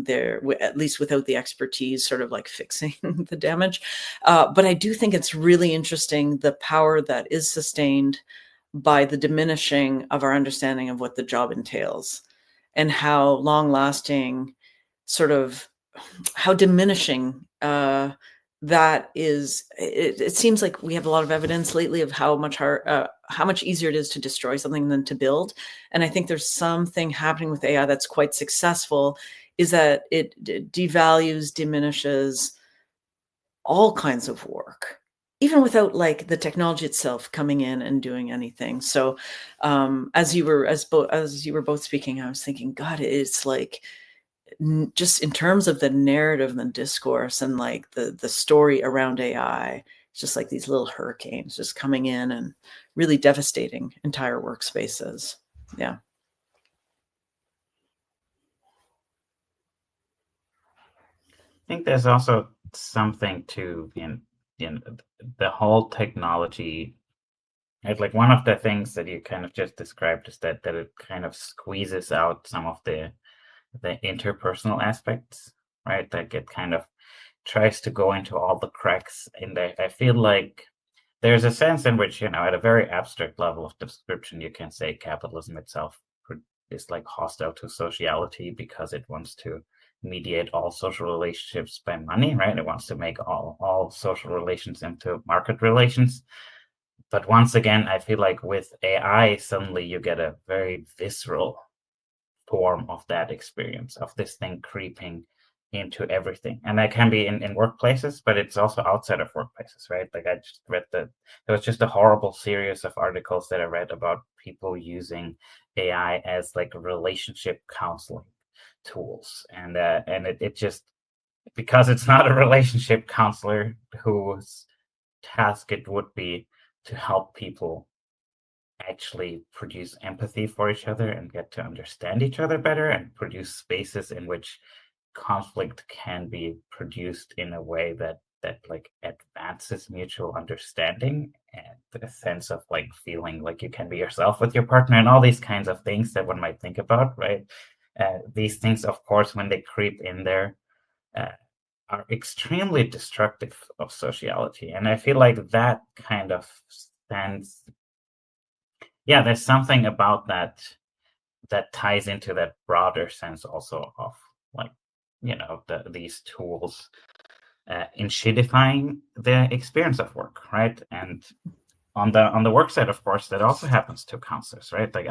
They're, at least without the expertise sort of like fixing the damage. But I do think it's really interesting, the power that is sustained by the diminishing of our understanding of what the job entails, and how long lasting, sort of how diminishing that is. It seems like we have a lot of evidence lately of how much easier it is to destroy something than to build. And I think there's something happening with AI that's quite successful, is that it devalues, diminishes all kinds of work, even without like the technology itself coming in and doing anything. So as you were both speaking, I was thinking, God, it's like just in terms of the narrative and the discourse and like the story around AI, it's just like these little hurricanes just coming in and really devastating entire workspaces. Yeah. I think there's also something to in the whole technology. Right? Like one of the things that you kind of just described is that it kind of squeezes out some of the interpersonal aspects, right? Like it kind of tries to go into all the cracks in there. I feel like there's a sense in which, at a very abstract level of description, you can say capitalism itself is like hostile to sociality because it wants to mediate all social relationships by money, right? It wants to make all social relations into market relations. But once again, I feel like with AI, suddenly you get a very visceral form of that experience, of this thing creeping into everything. And that can be in workplaces, but it's also outside of workplaces, right? Like I just read there was just a horrible series of articles that I read about people using AI as like relationship counseling tools. And it just, because it's not a relationship counselor whose task it would be to help people actually produce empathy for each other and get to understand each other better and produce spaces in which conflict can be produced in a way that like advances mutual understanding and a sense of like feeling like you can be yourself with your partner and all these kinds of things that one might think about, right? These things, of course, when they creep in there, are extremely destructive of sociality. And I feel like that kind of stands, there's something about that ties into that broader sense also of like, these tools inshittifying the experience of work, right? And on the work side, of course, that also happens to counselors, right? Like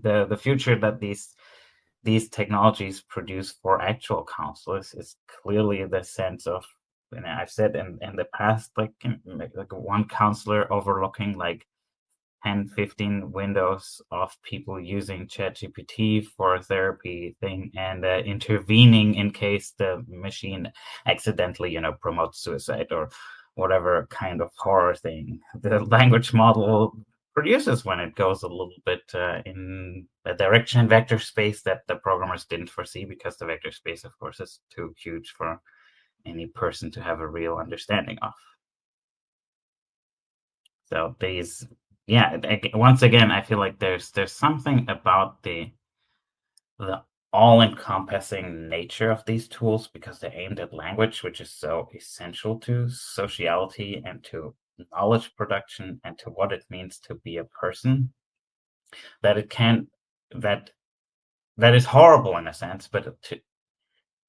the future that these technologies produce for actual counselors is clearly the sense of, and I've said in the past, like one counselor overlooking like 10, 15 windows of people using ChatGPT for a therapy thing and intervening in case the machine accidentally, promotes suicide or whatever kind of horror thing the language model produces when it goes a little bit in a direction in vector space that the programmers didn't foresee, because the vector space, of course, is too huge for any person to have a real understanding of. So these, once again, I feel like there's something about the all-encompassing nature of these tools, because they're aimed at language, which is so essential to sociality and to knowledge production and to what it means to be a person, that it can that is horrible in a sense, but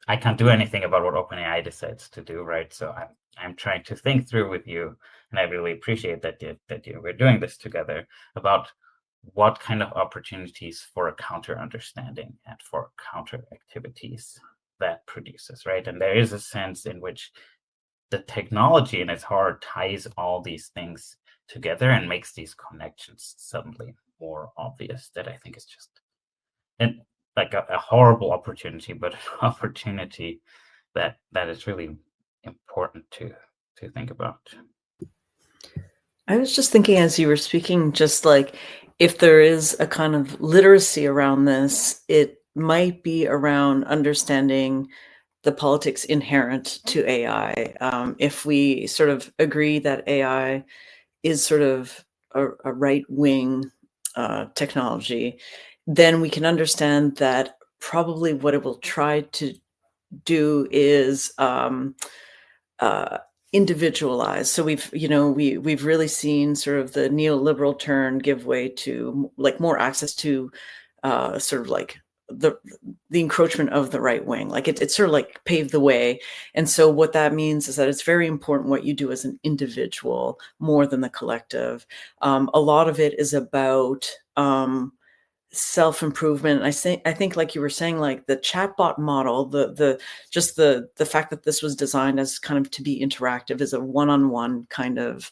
I can't do anything about what OpenAI decides to do, right? So I'm trying to think through with you, and I really appreciate that we're doing this together, about what kind of opportunities for a counter understanding and for counter activities that produces, right? And there is a sense in which the technology in its heart ties all these things together and makes these connections suddenly more obvious, that I think is just like a horrible opportunity, but an opportunity that is really important to think about. I was just thinking as you were speaking, just like if there is a kind of literacy around this, it might be around understanding the politics inherent to AI. If we sort of agree that AI is sort of a right-wing technology, then we can understand that probably what it will try to do is individualized. So we've really seen sort of the neoliberal turn give way to like more access to sort of like the encroachment of the right wing. Like it sort of like paved the way. And so what that means is that it's very important what you do as an individual more than the collective. A lot of it is about self-improvement. I think like you were saying, like the chatbot model, the fact that this was designed as kind of to be interactive is a one-on-one kind of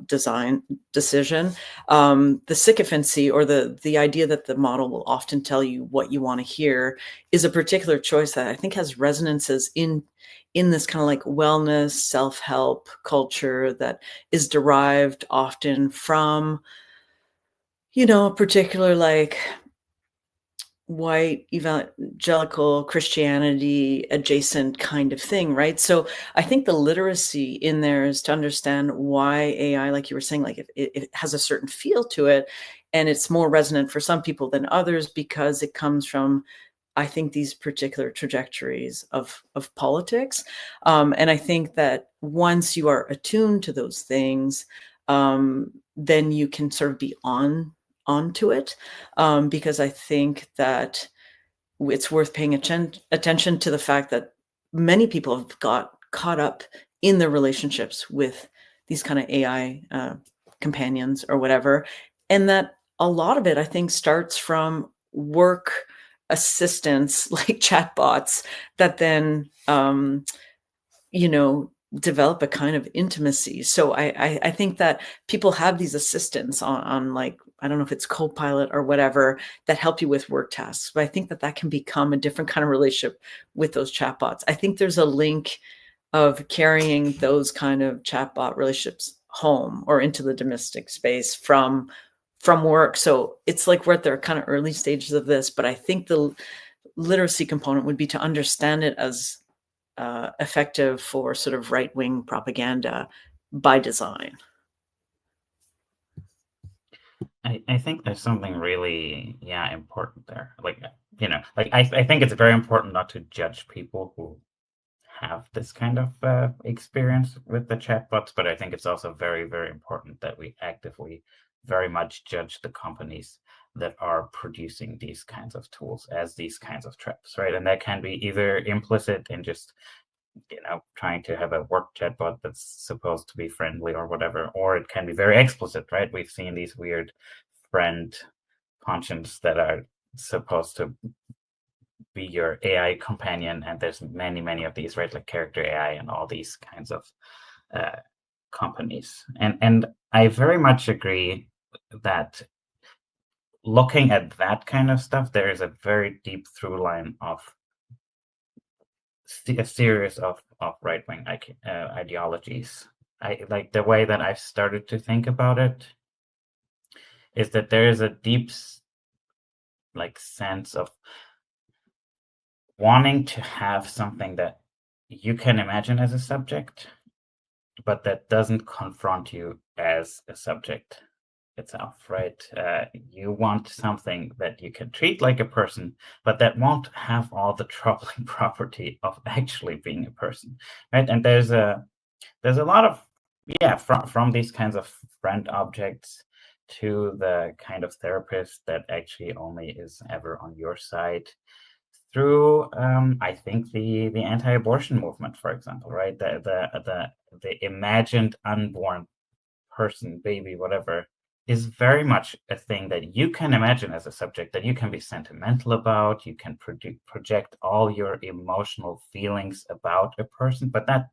design decision. The sycophancy, or the idea that the model will often tell you what you want to hear, is a particular choice that I think has resonances in this kind of like wellness, self-help culture that is derived often from, a particular like white evangelical Christianity adjacent kind of thing, right? So I think the literacy in there is to understand why AI, like you were saying, like it has a certain feel to it, and it's more resonant for some people than others because it comes from, I think, these particular trajectories of politics. And I think that once you are attuned to those things, then you can sort of be onto it, because I think that it's worth paying attention to the fact that many people have got caught up in their relationships with these kind of AI companions or whatever, and that a lot of it, I think, starts from work assistants like chatbots that then develop a kind of intimacy. So I think that people have these assistants on like, I don't know if it's Copilot or whatever, that help you with work tasks. But I think that can become a different kind of relationship with those chatbots. I think there's a link of carrying those kind of chatbot relationships home or into the domestic space from work. So it's like we're at the kind of early stages of this, but I think the literacy component would be to understand it as effective for sort of right-wing propaganda by design. I think there's something really, important there. Like, I think it's very important not to judge people who have this kind of experience with the chatbots, but I think it's also very, very important that we actively very much judge the companies that are producing these kinds of tools as these kinds of traps, right? And that can be either implicit in just trying to have a work chatbot that's supposed to be friendly or whatever, or it can be very explicit, right? We've seen these weird friend functions that are supposed to be your AI companion, and there's many of these, right? Like character AI and all these kinds of companies. And I very much agree that looking at that kind of stuff, there is a very deep through line of a series of right-wing ideologies. I like the way that I've started to think about it is that there is a deep sense of wanting to have something that you can imagine as a subject, but that doesn't confront you as a subject itself, right? You want something that you can treat like a person, but that won't have all the troubling property of actually being a person, right? And there's a lot of from these kinds of friend objects to the kind of therapist that actually only is ever on your side, through I think the anti-abortion movement, for example, right? The imagined unborn person, baby, whatever, is very much a thing that you can imagine as a subject, that you can be sentimental about. You can project all your emotional feelings about a person, but that,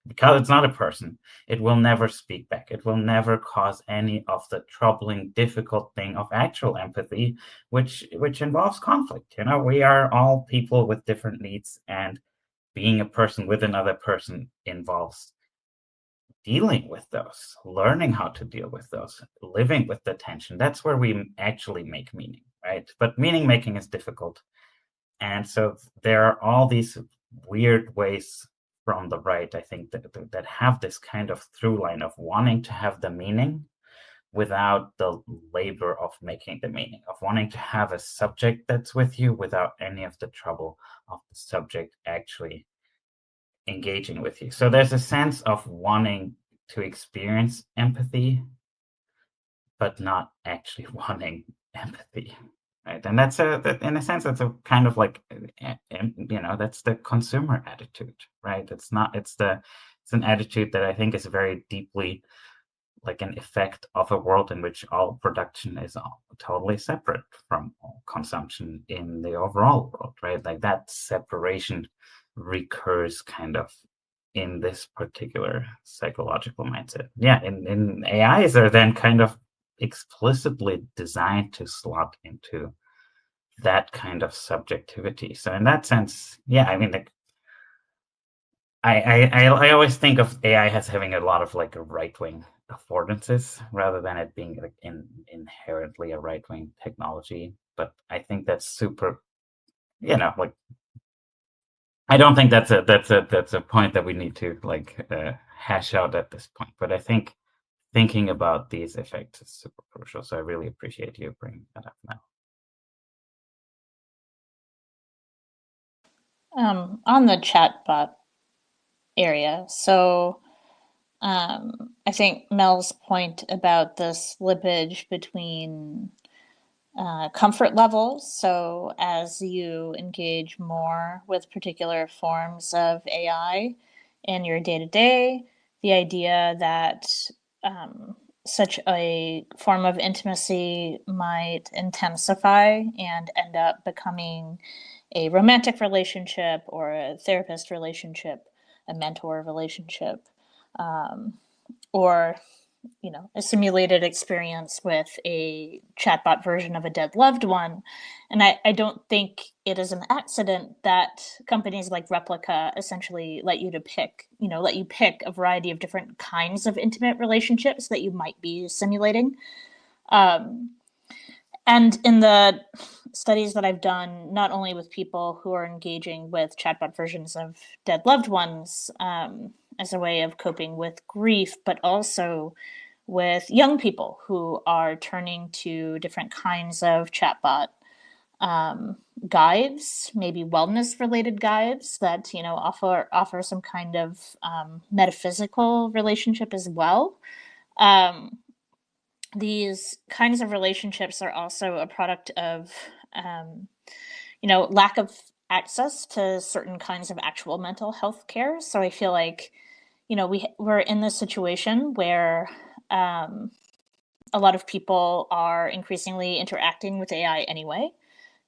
because it's not a person, it will never speak back. It will never cause any of the troubling, difficult thing of actual empathy, which involves conflict. We are all people with different needs, and being a person with another person involves dealing with those, learning how to deal with those, living with the tension. That's where we actually make meaning, right? But meaning making is difficult. And so there are all these weird ways from the right, I think, that have this kind of through line of wanting to have the meaning without the labor of making the meaning, of wanting to have a subject that's with you without any of the trouble of the subject actually engaging with you. So there's a sense of wanting to experience empathy, but not actually wanting empathy. Right. And that's in a sense, that's a kind of like, that's the consumer attitude, right? It's an attitude that I think is very deeply like an effect of a world in which all production is totally separate from all consumption in the overall world, right? Like that separation recurs kind of in this particular psychological mindset. Yeah, in AIs are then kind of explicitly designed to slot into that kind of subjectivity. So in that sense, yeah, I mean, like, I always think of AI as having a lot of like right-wing affordances rather than it being like inherently a right-wing technology. But I think that's super, like I don't think that's a point that we need to like hash out at this point. But I think thinking about these effects is super crucial. So I really appreciate you bringing that up now. On the chatbot area, so I think Mel's point about the slippage between comfort levels. So as you engage more with particular forms of AI in your day-to-day, the idea that such a form of intimacy might intensify and end up becoming a romantic relationship or a therapist relationship, a mentor relationship, or a simulated experience with a chatbot version of a dead loved one. And I don't think it is an accident that companies like Replica essentially let you pick a variety of different kinds of intimate relationships that you might be simulating. And in the studies that I've done, not only with people who are engaging with chatbot versions of dead loved ones as a way of coping with grief, but also with young people who are turning to different kinds of chatbot guides, maybe wellness-related guides that offer some kind of metaphysical relationship as well. These kinds of relationships are also a product of lack of access to certain kinds of actual mental health care. So I feel like we're in this situation where a lot of people are increasingly interacting with AI anyway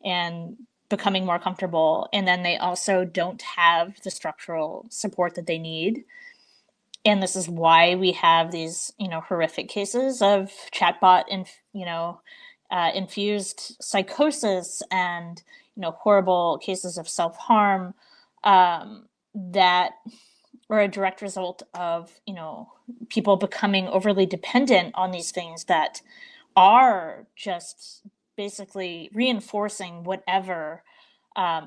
and becoming more comfortable. And then they also don't have the structural support that they need. And this is why we have these, horrific cases of chatbot infused psychosis and, horrible cases of self-harm that were a direct result of, people becoming overly dependent on these things that are just basically reinforcing whatever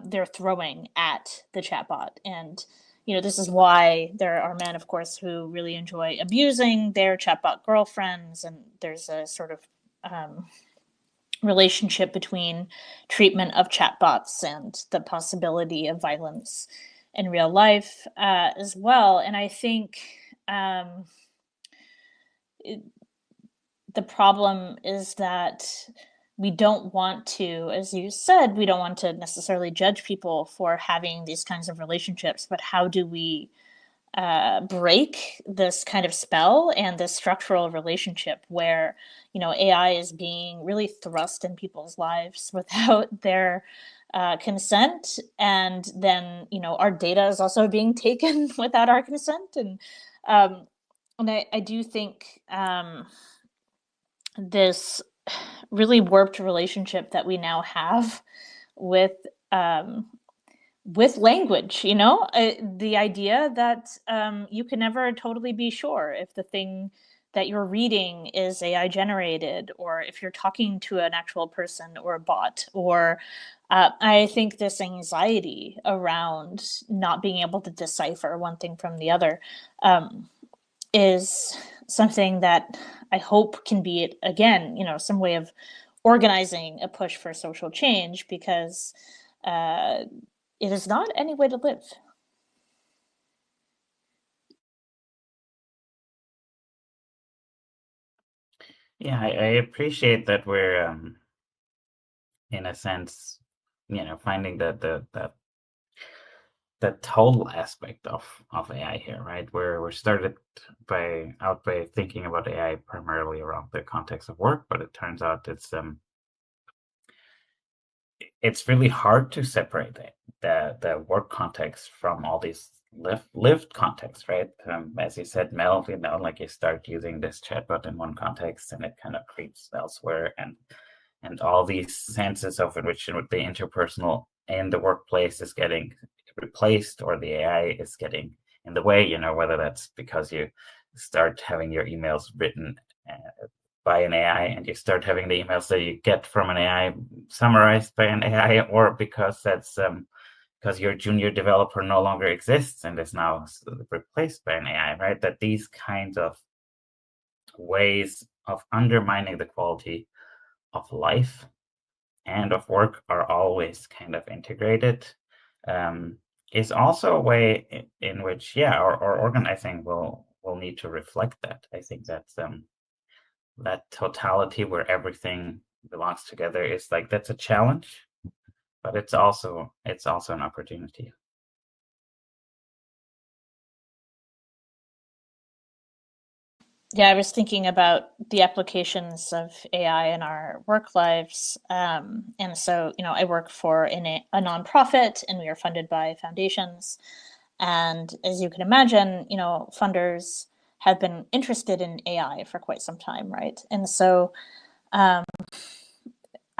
they're throwing at the chatbot. And this is why there are men, of course, who really enjoy abusing their chatbot girlfriends, and there's a sort of relationship between treatment of chatbots and the possibility of violence in real life as well. And I think the problem is that we don't want to, as you said, we don't want to necessarily judge people for having these kinds of relationships, but how do we break this kind of spell and this structural relationship where, AI is being really thrust in people's lives without their consent, and then, our data is also being taken without our consent. And I do think this really warped relationship that we now have with language, the idea that you can never totally be sure if the thing that you're reading is AI generated, or if you're talking to an actual person or a bot, or I think this anxiety around not being able to decipher one thing from the other is something that I hope can be, again, some way of organizing a push for social change, because it is not any way to live. Yeah, I appreciate that we're in a sense, finding that the total aspect of AI here, right? We're started by thinking about AI primarily around the context of work, but it turns out it's really hard to separate the work context from all these lived contexts, right? As you said, Mel, like you start using this chatbot in one context and it kind of creeps elsewhere, and all these senses of in which the interpersonal in the workplace is getting replaced, or the AI is getting in the way, whether that's because you start having your emails written by an AI and you start having the emails that you get from an AI summarized by an AI, or because that's because your junior developer no longer exists and is now replaced by an AI, right? That these kinds of ways of undermining the quality of life and of work are always kind of integrated, is also a way in which, our organizing will need to reflect that. I think that's that totality where everything belongs together is like, that's a challenge, but it's also an opportunity. Yeah, I was thinking about the applications of AI in our work lives. And so, I work for a nonprofit, and we are funded by foundations. And as you can imagine, funders have been interested in AI for quite some time, right? And so I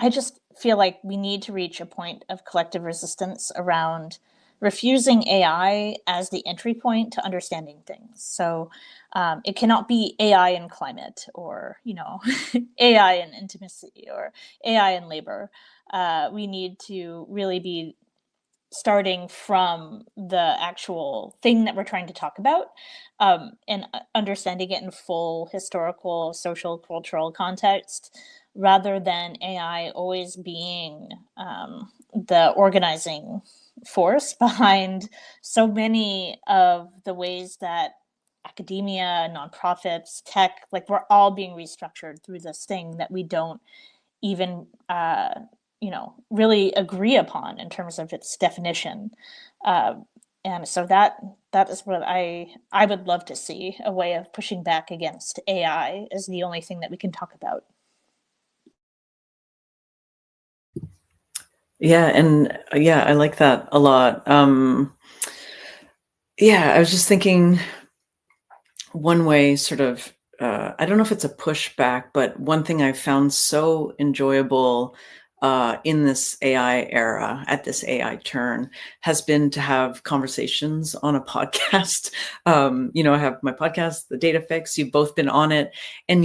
just feel like we need to reach a point of collective resistance around refusing AI as the entry point to understanding things. So it cannot be AI in climate, or AI in intimacy, or AI in labor. We need to really be starting from the actual thing that we're trying to talk about, and understanding it in full historical, social, cultural context, rather than AI always being the organizing force behind so many of the ways that academia, nonprofits, tech, like, we're all being restructured through this thing that we don't even really agree upon in terms of its definition. And so that is what I would love to see, a way of pushing back against AI as the only thing that we can talk about. Yeah, and I like that a lot. I was just thinking one way, sort of, I don't know if it's a pushback, but one thing I found so enjoyable in this AI era, at this AI turn, has been to have conversations on a podcast. I have my podcast, The Data Fix. You've both been on it, and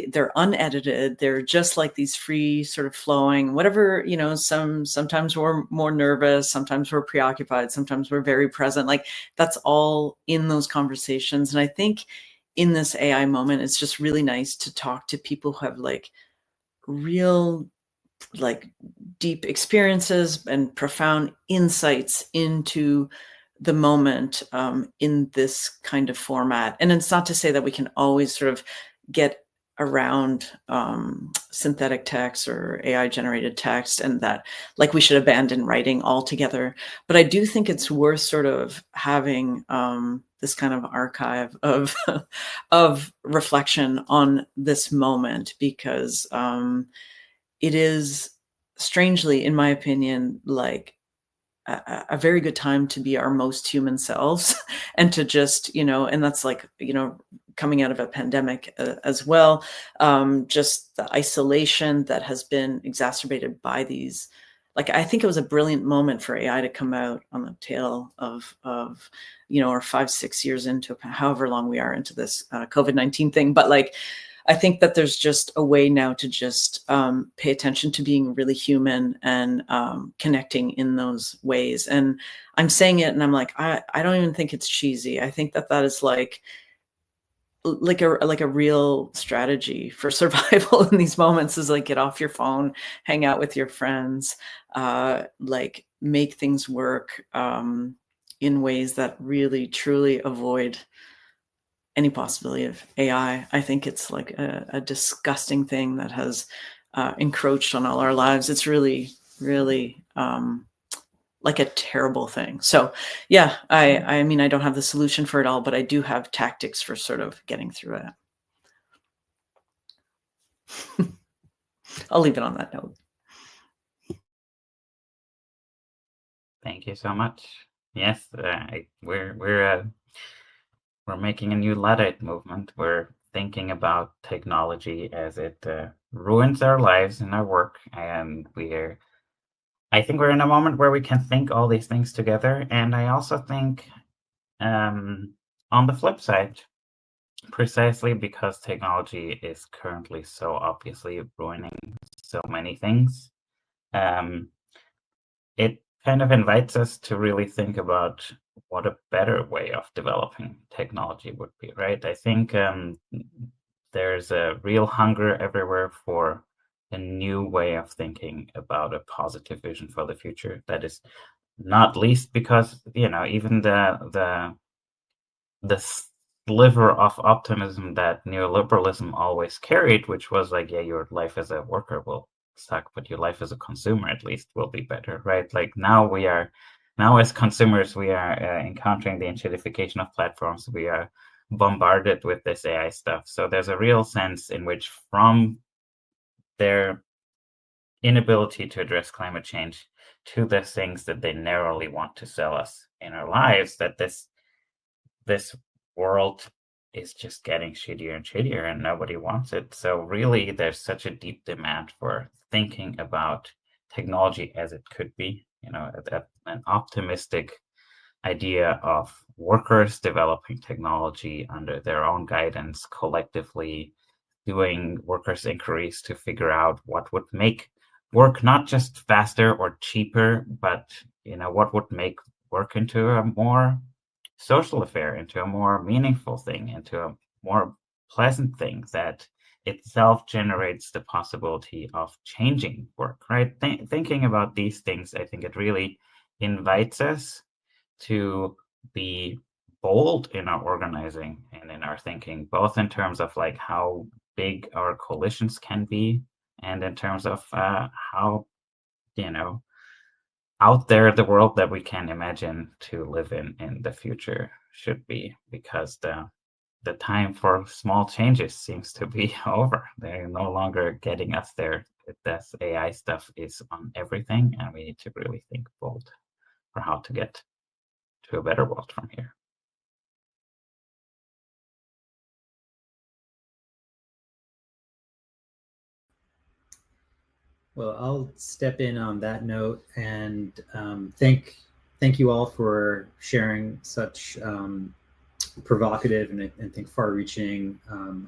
they're unedited. They're just like these free, sort of flowing, whatever, sometimes we're more nervous, sometimes we're preoccupied, sometimes we're very present. Like, that's all in those conversations. And I think in this AI moment, it's just really nice to talk to people who have like real, like, deep experiences and profound insights into the moment in this kind of format. And it's not to say that we can always sort of get around synthetic text or AI generated text, and that, like, we should abandon writing altogether. But I do think it's worth sort of having this kind of archive of of reflection on this moment, because it is, strangely, in my opinion, like a very good time to be our most human selves and to just, and that's like, coming out of a pandemic as well, just the isolation that has been exacerbated by these. Like, I think it was a brilliant moment for AI to come out on the tail of or 5-6 years into, however long we are into this COVID-19 thing. But like, I think that there's just a way now to just pay attention to being really human and connecting in those ways. And I'm saying it, and I'm like, I don't even think it's cheesy. I think that is like a real strategy for survival in these moments, is like, get off your phone, hang out with your friends, like, make things work in ways that really truly avoid any possibility of AI. I think it's like a disgusting thing that has encroached on all our lives. It's really, really like a terrible thing. So yeah, I mean, I don't have the solution for it all, but I do have tactics for sort of getting through it. I'll leave it on that note. Thank you so much. Yes, we're making a new Luddite movement. We're thinking about technology as it ruins our lives and our work, and I think we're in a moment where we can think all these things together. And I also think, on the flip side, precisely because technology is currently so obviously ruining so many things, it kind of invites us to really think about what a better way of developing technology would be, right? I think there's a real hunger everywhere for a new way of thinking about a positive vision for the future. That is not least because, even the sliver of optimism that neoliberalism always carried, which was like, yeah, your life as a worker will suck, but your life as a consumer at least will be better, right? Like now as consumers, we are encountering the intuitification of platforms. We are bombarded with this AI stuff. So there's a real sense in which, from their inability to address climate change to the things that they narrowly want to sell us in our lives, that this world is just getting shittier and shittier and nobody wants it. So really, there's such a deep demand for thinking about technology as it could be, an optimistic idea of workers developing technology under their own guidance, collectively doing workers' inquiries to figure out what would make work not just faster or cheaper, but what would make work into a more social affair, into a more meaningful thing, into a more pleasant thing that itself generates the possibility of changing work, right? Thinking about these things, I think it really invites us to be bold in our organizing and in our thinking, both in terms of like how big our coalitions can be, and in terms of how out there the world that we can imagine to live in the future should be, because the time for small changes seems to be over. They're no longer getting us there. This AI stuff is on everything, and we need to really think bold for how to get to a better world from here. Well, I'll step in on that note and thank you all for sharing such provocative and I think far-reaching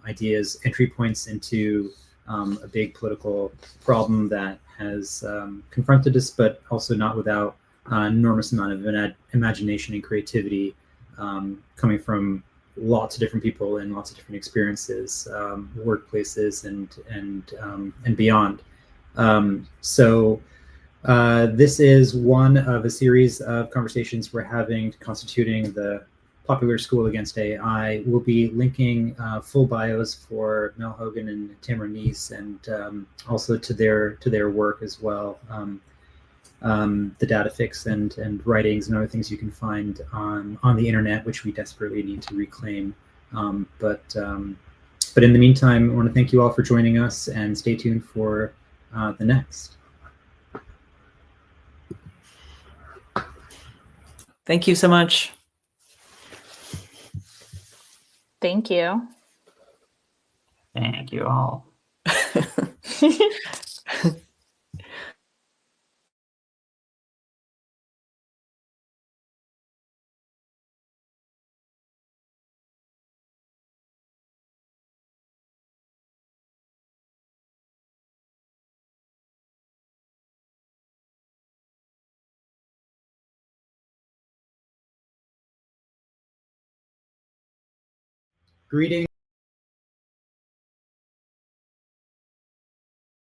ideas, entry points into a big political problem that has confronted us, but also not without an enormous amount of imagination and creativity coming from lots of different people and lots of different experiences, workplaces and beyond. So this is one of a series of conversations we're having constituting the Popular School Against AI. We'll be linking full bios for Mel Hogan and Tamara Neese, and also to their work as well. The data fix and writings and other things you can find on the internet, which we desperately need to reclaim. But in the meantime, I want to thank you all for joining us, and stay tuned for the next. Thank you so much. Thank you. Thank you all. Greetings.